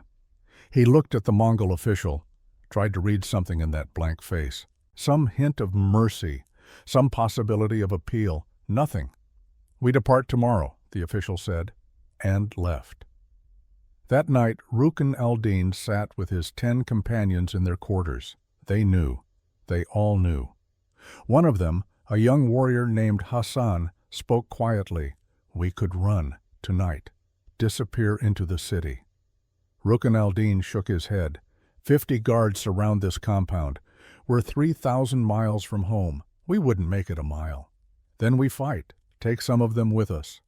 He looked at the Mongol official, tried to read something in that blank face. Some hint of mercy, some possibility of appeal, nothing. "We depart tomorrow," the official said, and left. That night, Rukn al-Din sat with his 10 companions in their quarters. They knew. They all knew. One of them, a young warrior named Hassan, spoke quietly. "We could run tonight, disappear into the city." Rukn al-Din shook his head. 50 guards surround this compound. We're 3,000 miles from home. We wouldn't make it a mile. Then we fight, take some of them with us.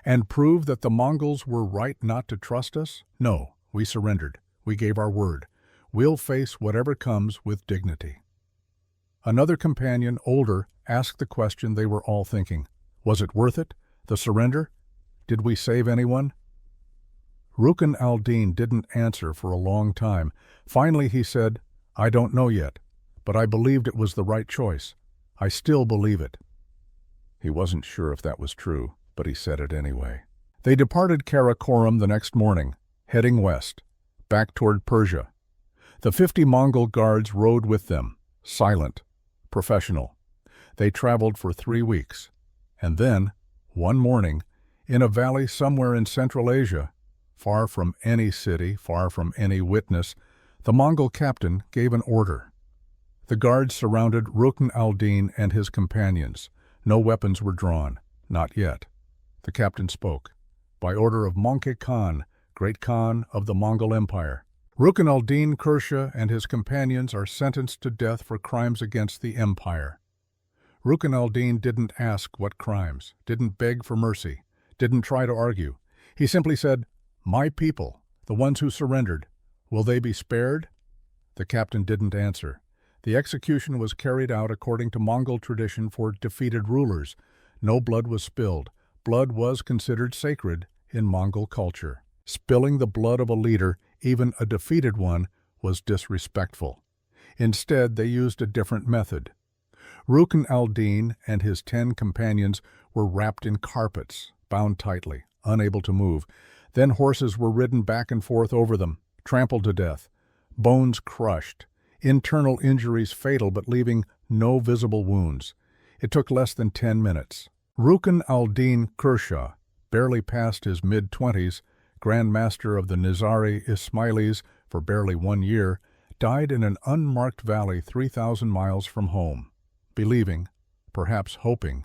And prove that the Mongols were right not to trust us? No, we surrendered. We gave our word. We'll face whatever comes with dignity. Another companion, older, asked the question they were all thinking. Was it worth it? The surrender? Did we save anyone? Rukn al-Din didn't answer for a long time. Finally he said, "I don't know yet, but I believed it was the right choice. I still believe it." He wasn't sure if that was true, but he said it anyway. They departed Karakorum the next morning, heading west, back toward Persia. The 50 Mongol guards rode with them, silent, professional. They traveled for 3 weeks. And then, one morning, in a valley somewhere in Central Asia, far from any city, far from any witness, the Mongol captain gave an order. The guards surrounded Rukn al-Din and his companions. No weapons were drawn, not yet. The captain spoke. "By order of Möngke Khan, great Khan of the Mongol Empire, Rukn al-Din Kursha and his companions are sentenced to death for crimes against the empire." Rukn al-Din didn't ask what crimes, didn't beg for mercy, didn't try to argue. He simply said, "My people, the ones who surrendered, will they be spared?" The captain didn't answer. The execution was carried out according to Mongol tradition for defeated rulers. No blood was spilled. Blood was considered sacred in Mongol culture. Spilling the blood of a leader, even a defeated one, was disrespectful. Instead, they used a different method. Rukn al-Din and his 10 companions were wrapped in carpets, bound tightly, unable to move. Then horses were ridden back and forth over them, trampled to death, bones crushed, internal injuries fatal but leaving no visible wounds. It took less than 10 minutes. Rukn al-Din Kursha, barely past his mid-20s, Grand Master of the Nizari Ismailis for barely 1 year, died in an unmarked valley 3,000 miles from home, believing, perhaps hoping,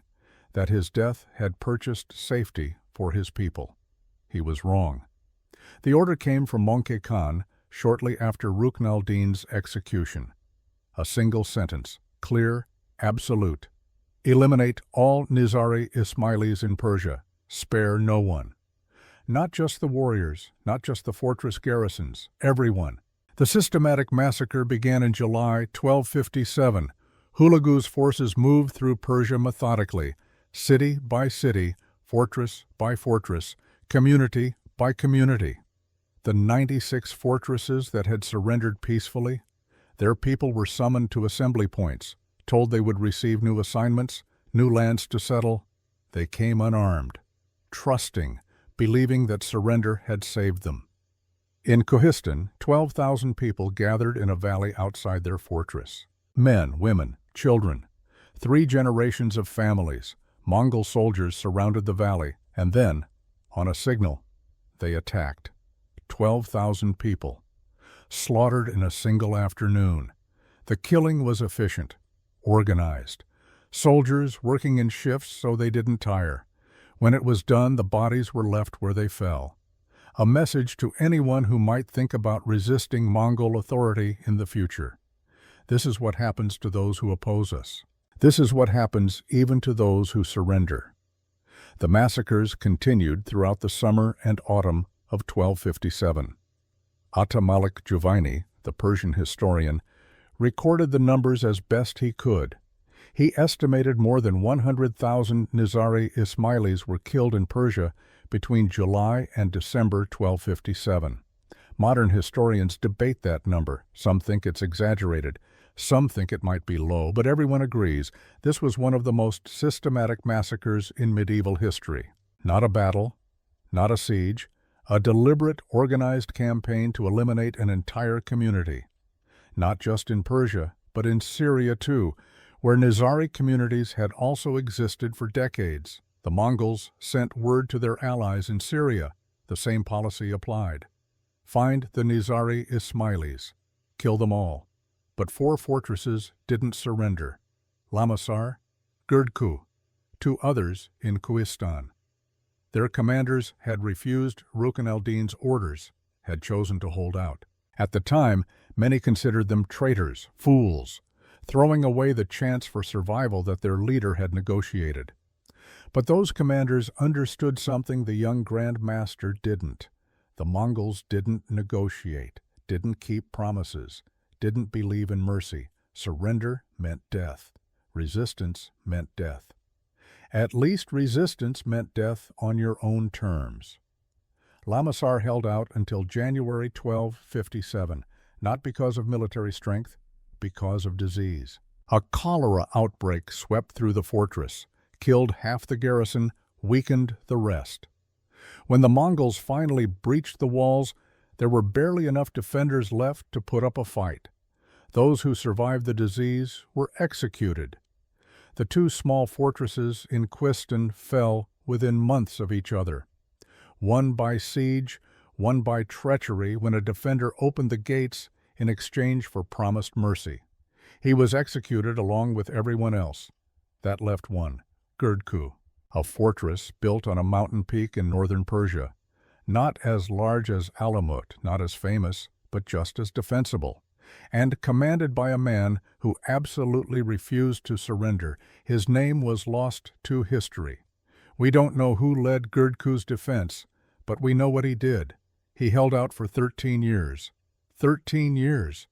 that his death had purchased safety for his people. He was wrong. The order came from Möngke Khan shortly after Rukn al-Din's execution. A single sentence, clear, absolute. Eliminate all Nizari Ismailis in Persia. Spare no one. Not just the warriors, not just the fortress garrisons, everyone. The systematic massacre began in July 1257. Hulagu's forces moved through Persia methodically, city by city, fortress by fortress, community by community. The 96 fortresses that had surrendered peacefully, their people were summoned to assembly points, told they would receive new assignments, new lands to settle. They came unarmed, trusting, believing that surrender had saved them. In Kohistan, 12,000 people gathered in a valley outside their fortress. Men, women, children. 3 generations of families, Mongol soldiers surrounded the valley, and then, on a signal, they attacked. 12,000 people, slaughtered in a single afternoon. The killing was efficient, organized. Soldiers working in shifts so they didn't tire. When it was done, the bodies were left where they fell. A message to anyone who might think about resisting Mongol authority in the future. This is what happens to those who oppose us. This is what happens even to those who surrender. The massacres continued throughout the summer and autumn of 1257. Atamalik Juvaini, the Persian historian, recorded the numbers as best he could. He estimated more than 100,000 Nizari Ismailis were killed in Persia between July and December 1257. Modern historians debate that number. Some think it's exaggerated. Some think it might be low, but everyone agrees this was one of the most systematic massacres in medieval history. Not a battle, not a siege, a deliberate, organized campaign to eliminate an entire community. Not just in Persia, but in Syria too, where Nizari communities had also existed for decades. The Mongols sent word to their allies in Syria. The same policy applied. Find the Nizari Ismailis. Kill them all. But 4 fortresses didn't surrender. Lamasar, Girdku, 2 others in Kohistan. Their commanders had refused Rukn al-Din's orders, had chosen to hold out. At the time, many considered them traitors, fools, throwing away the chance for survival that their leader had negotiated. But those commanders understood something the young Grand Master didn't. The Mongols didn't negotiate, didn't keep promises, didn't believe in mercy. Surrender meant death. Resistance meant death. At least resistance meant death on your own terms. Lamasar held out until January 1257, not because of military strength, because of disease. A cholera outbreak swept through the fortress, killed half the garrison, weakened the rest. When the Mongols finally breached the walls, there were barely enough defenders left to put up a fight. Those who survived the disease were executed. The 2 small fortresses in Kohistan fell within months of each other. One by siege, one by treachery when a defender opened the gates in exchange for promised mercy. He was executed along with everyone else. That left one, Girdku, a fortress built on a mountain peak in northern Persia. Not as large as Alamut, not as famous, but just as defensible. And commanded by a man who absolutely refused to surrender. His name was lost to history. We don't know who led Girdku's defense, but we know what he did. He held out for 13 years. 13 years.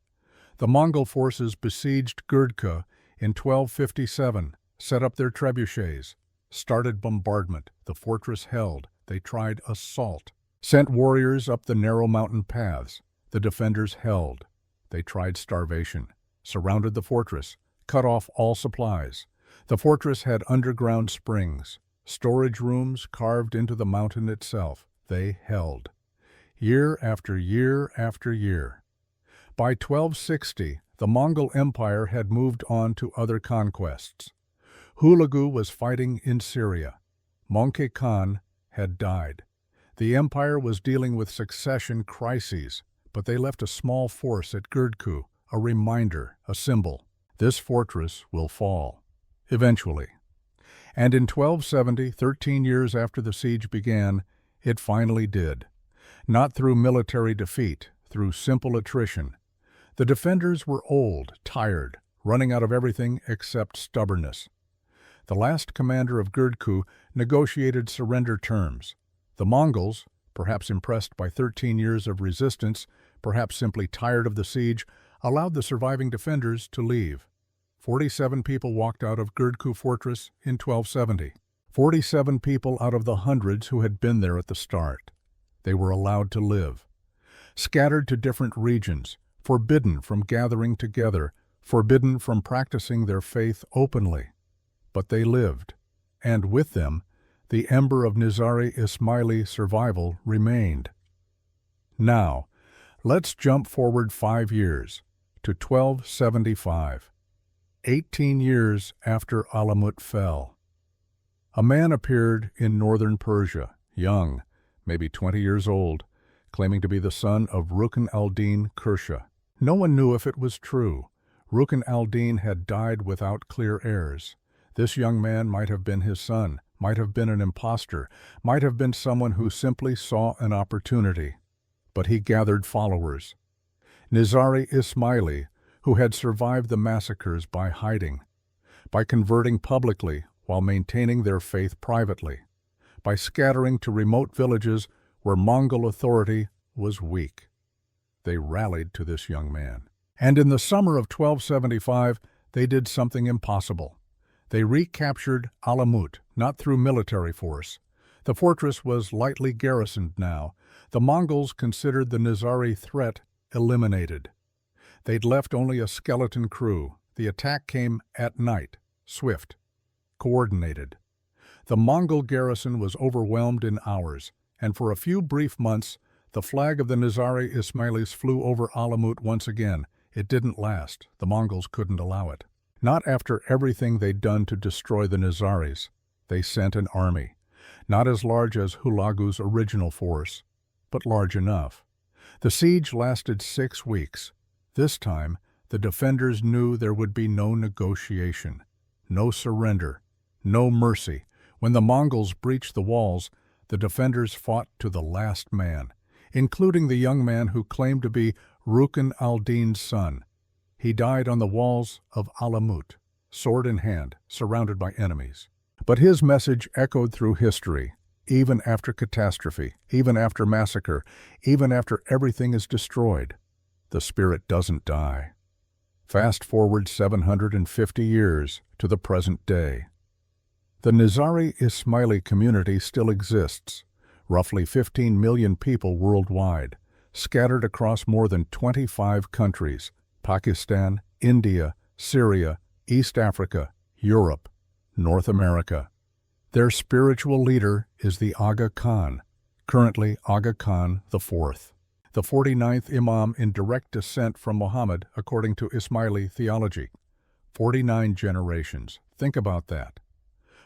The Mongol forces besieged Girdku in 1257, set up their trebuchets, started bombardment. The fortress held. They tried assault. Sent warriors up the narrow mountain paths. The defenders held. They tried starvation, surrounded the fortress, cut off all supplies. The fortress had underground springs, storage rooms carved into the mountain itself. They held. Year after year after year. By 1260, the Mongol Empire had moved on to other conquests. Hulagu was fighting in Syria. Möngke Khan had died. The empire was dealing with succession crises, but they left a small force at Girdku, a reminder, a symbol. This fortress will fall, eventually. And in 1270, 13 years after the siege began, it finally did. Not through military defeat, through simple attrition. The defenders were old, tired, running out of everything except stubbornness. The last commander of Girdku negotiated surrender terms. The Mongols, perhaps impressed by 13 years of resistance, perhaps simply tired of the siege, allowed the surviving defenders to leave. 47 people walked out of Girdku Fortress in 1270. 47 people out of the hundreds who had been there at the start. They were allowed to live. Scattered to different regions, forbidden from gathering together, forbidden from practicing their faith openly. But they lived, and with them, the ember of Nizari Ismaili survival remained. Now, let's jump forward 5 years, to 1275, 18 years after Alamut fell. A man appeared in northern Persia, young, maybe 20 years old, claiming to be the son of Rukn al-Din Kursha. No one knew if it was true. Rukn al-Din had died without clear heirs. This young man might have been his son, might have been an impostor, might have been someone who simply saw an opportunity. But he gathered followers. Nizari Ismaili, who had survived the massacres by hiding, by converting publicly while maintaining their faith privately, by scattering to remote villages where Mongol authority was weak. They rallied to this young man. And in the summer of 1275, they did something impossible. They recaptured Alamut, not through military force. The fortress was lightly garrisoned now. The Mongols considered the Nizari threat eliminated. They'd left only a skeleton crew. The attack came at night, swift, coordinated. The Mongol garrison was overwhelmed in hours, and for a few brief months, the flag of the Nizari Ismailis flew over Alamut once again. It didn't last. The Mongols couldn't allow it. Not after everything they'd done to destroy the Nizaris. They sent an army, not as large as Hulagu's original force, but large enough. The siege lasted 6 weeks. This time, the defenders knew there would be no negotiation, no surrender, no mercy. When the Mongols breached the walls, the defenders fought to the last man, including the young man who claimed to be Rukn al-Din's son. He died on the walls of Alamut, sword in hand, surrounded by enemies. But his message echoed through history, even after catastrophe, even after massacre, even after everything is destroyed. The spirit doesn't die. Fast forward 750 years to the present day. The Nizari Ismaili community still exists, roughly 15 million people worldwide, scattered across more than 25 countries: Pakistan, India, Syria, East Africa, Europe, North America. Their spiritual leader is the Aga Khan, currently Aga Khan IV, the 49th Imam in direct descent from Muhammad according to Ismaili theology. 49 generations. Think about that.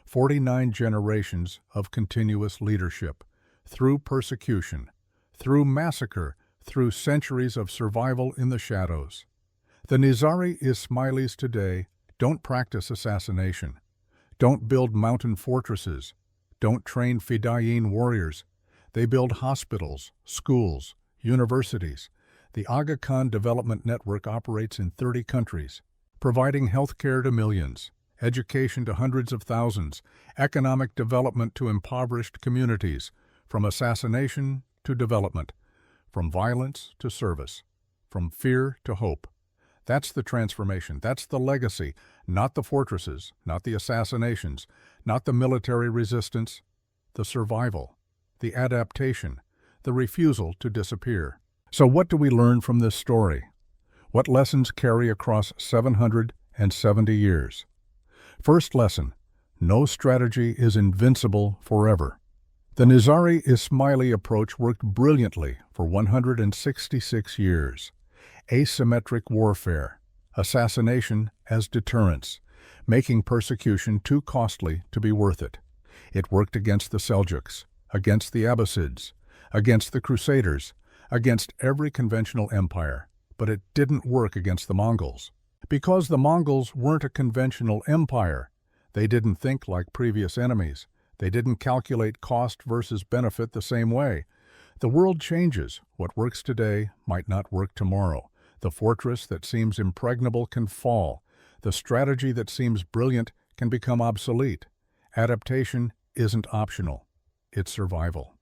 49 generations of continuous leadership, through persecution, through massacre, through centuries of survival in the shadows. The Nizari Ismailis today don't practice assassination, don't build mountain fortresses, don't train Fidayeen warriors. They build hospitals, schools, universities. The Aga Khan Development Network operates in 30 countries, providing health care to millions, education to hundreds of thousands, economic development to impoverished communities, from assassination to development, from violence to service, from fear to hope. That's the transformation. That's the legacy, not the fortresses, not the assassinations, not the military resistance, the survival, the adaptation, the refusal to disappear. So what do we learn from this story? What lessons carry across 770 years? First lesson: no strategy is invincible forever. The Nizari Ismaili approach worked brilliantly for 166 years. Asymmetric warfare, assassination as deterrence, making persecution too costly to be worth it. It worked against the Seljuks, against the Abbasids, against the Crusaders, against every conventional empire, but it didn't work against the Mongols. Because the Mongols weren't a conventional empire, they didn't think like previous enemies. They didn't calculate cost versus benefit the same way. The world changes. What works today might not work tomorrow. The fortress that seems impregnable can fall. The strategy that seems brilliant can become obsolete. Adaptation isn't optional. It's survival.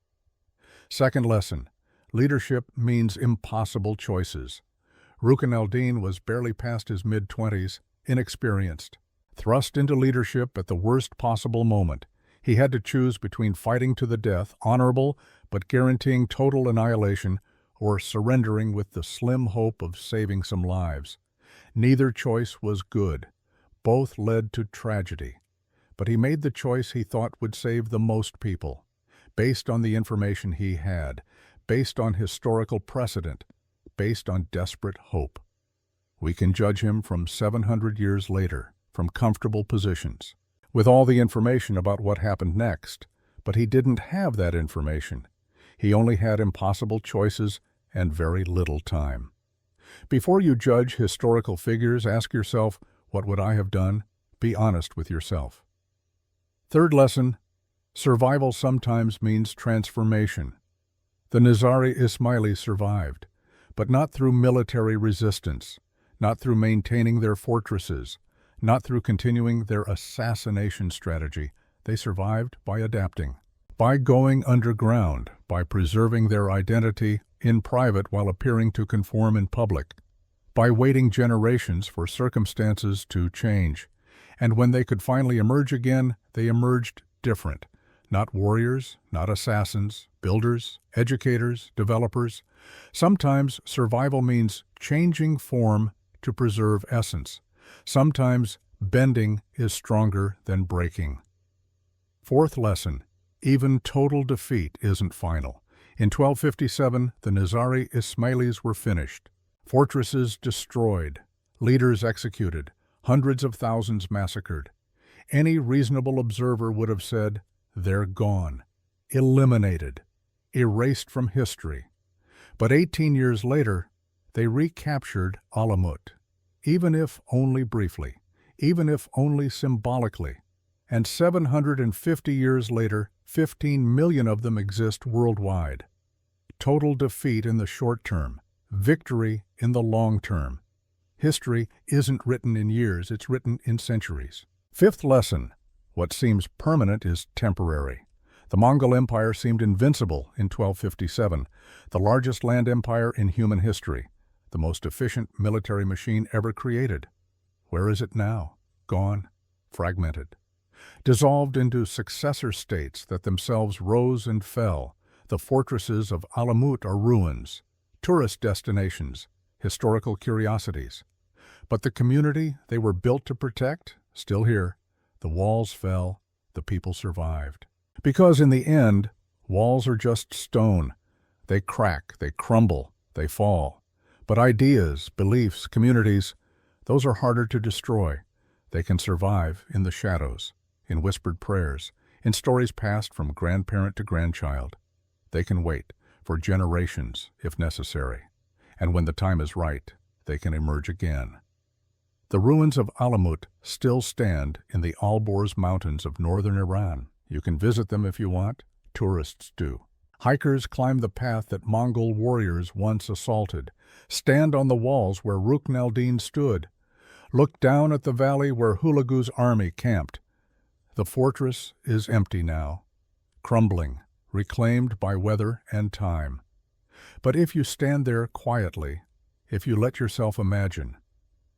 Second lesson: leadership means impossible choices. Rukn al-Din was barely past his mid-20s, inexperienced. Thrust into leadership at the worst possible moment, he had to choose between fighting to the death, honorable but guaranteeing total annihilation, or surrendering with the slim hope of saving some lives. Neither choice was good. Both led to tragedy. But he made the choice he thought would save the most people, based on the information he had, based on historical precedent, based on desperate hope. We can judge him from 700 years later, from comfortable positions, with all the information about what happened next. But he didn't have that information. He only had impossible choices and very little time. Before you judge historical figures, ask yourself, what would I have done? Be honest with yourself. Third lesson: survival sometimes means transformation. The Nizari Ismaili survived, but not through military resistance, not through maintaining their fortresses, not through continuing their assassination strategy. They survived by adapting, by going underground, by preserving their identity in private while appearing to conform in public, by waiting generations for circumstances to change. And when they could finally emerge again, they emerged different, not warriors, not assassins, builders, educators, developers. Sometimes survival means changing form to preserve essence. Sometimes bending is stronger than breaking. Fourth lesson, even total defeat isn't final. In 1257, the Nizari Ismailis were finished. Fortresses destroyed, leaders executed, hundreds of thousands massacred. Any reasonable observer would have said, they're gone, eliminated, erased from history. But 18 years later, they recaptured Alamut, even if only briefly, even if only symbolically. And 750 years later, 15 million of them exist worldwide. Total defeat in the short term, victory in the long term. History isn't written in years, it's written in centuries. Fifth lesson, what seems permanent is temporary. The Mongol Empire seemed invincible in 1257, the largest land empire in human history, the most efficient military machine ever created. Where is it now? Gone, fragmented. Dissolved into successor states that themselves rose and fell, the fortresses of Alamut are ruins, tourist destinations, historical curiosities. But the community they were built to protect, still here. The walls fell, the people survived. Because in the end, walls are just stone. They crack, they crumble, they fall. But ideas, beliefs, communities, those are harder to destroy. They can survive in the shadows, in whispered prayers, in stories passed from grandparent to grandchild. They can wait for generations if necessary. And when the time is right, they can emerge again. The ruins of Alamut still stand in the Alborz Mountains of northern Iran. You can visit them if you want. Tourists do. Hikers climb the path that Mongol warriors once assaulted, stand on the walls where Rukn al-Din stood, look down at the valley where Hulagu's army camped. The fortress is empty now, crumbling, reclaimed by weather and time. But if you stand there quietly, if you let yourself imagine,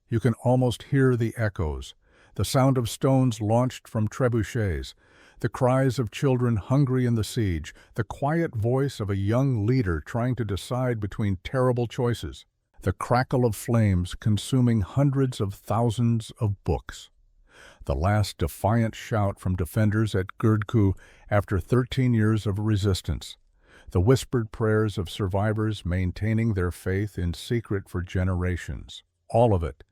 you can almost hear the echoes, the sound of stones launched from trebuchets, the cries of children hungry in the siege, the quiet voice of a young leader trying to decide between terrible choices, the crackle of flames consuming hundreds of thousands of books, the last defiant shout from defenders at Gurdku after 13 years of resistance, the whispered prayers of survivors maintaining their faith in secret for generations, all of it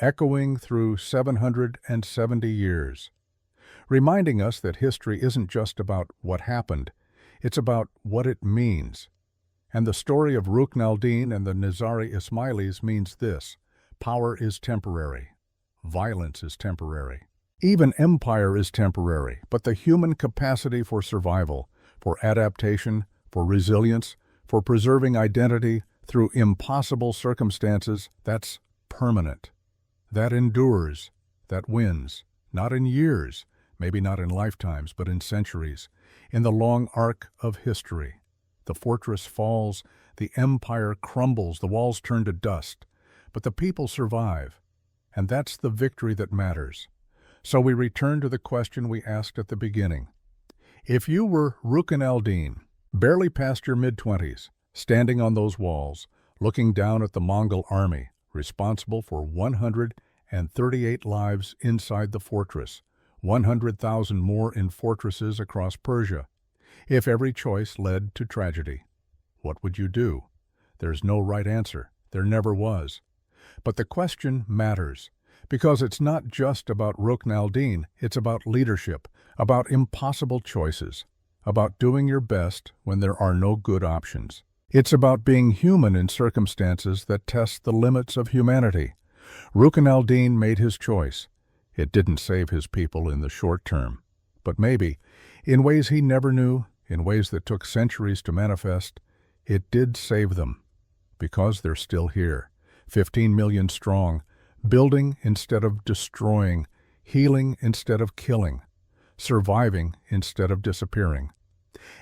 echoing through 770 years, reminding us that history isn't just about what happened, it's about what it means. And the story of Rukn al-Din and the Nizari Ismailis means this: power is temporary, violence is temporary. Even empire is temporary, but the human capacity for survival, for adaptation, for resilience, for preserving identity through impossible circumstances, that's permanent. That endures, that wins, not in years, maybe not in lifetimes, but in centuries, in the long arc of history. The fortress falls, the empire crumbles, the walls turn to dust, but the people survive, and that's the victory that matters. So we return to the question we asked at the beginning. If you were Rukn al-Din, barely past your mid-20s, standing on those walls, looking down at the Mongol army, responsible for 138 lives inside the fortress, 100,000 more in fortresses across Persia. If every choice led to tragedy, what would you do? There's no right answer. There never was. But the question matters, because it's not just about Rukn al-Din, it's about leadership, about impossible choices, about doing your best when there are no good options. It's about being human in circumstances that test the limits of humanity. Rukn al-Din made his choice. It didn't save his people in the short term, but maybe, in ways he never knew, in ways that took centuries to manifest, it did save them, because they're still here, 15 million strong, building instead of destroying, healing instead of killing, surviving instead of disappearing.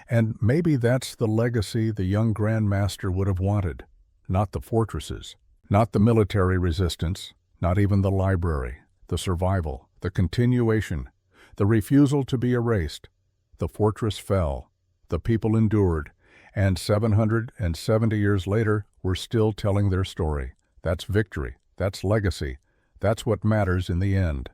And maybe that's the legacy the young Grand Master would have wanted. Not the fortresses, not the military resistance, not even the library, the survival, the continuation, the refusal to be erased, The fortress fell. The people endured. And 770 years later, we're still telling their story. That's victory. That's legacy. That's what matters in the end.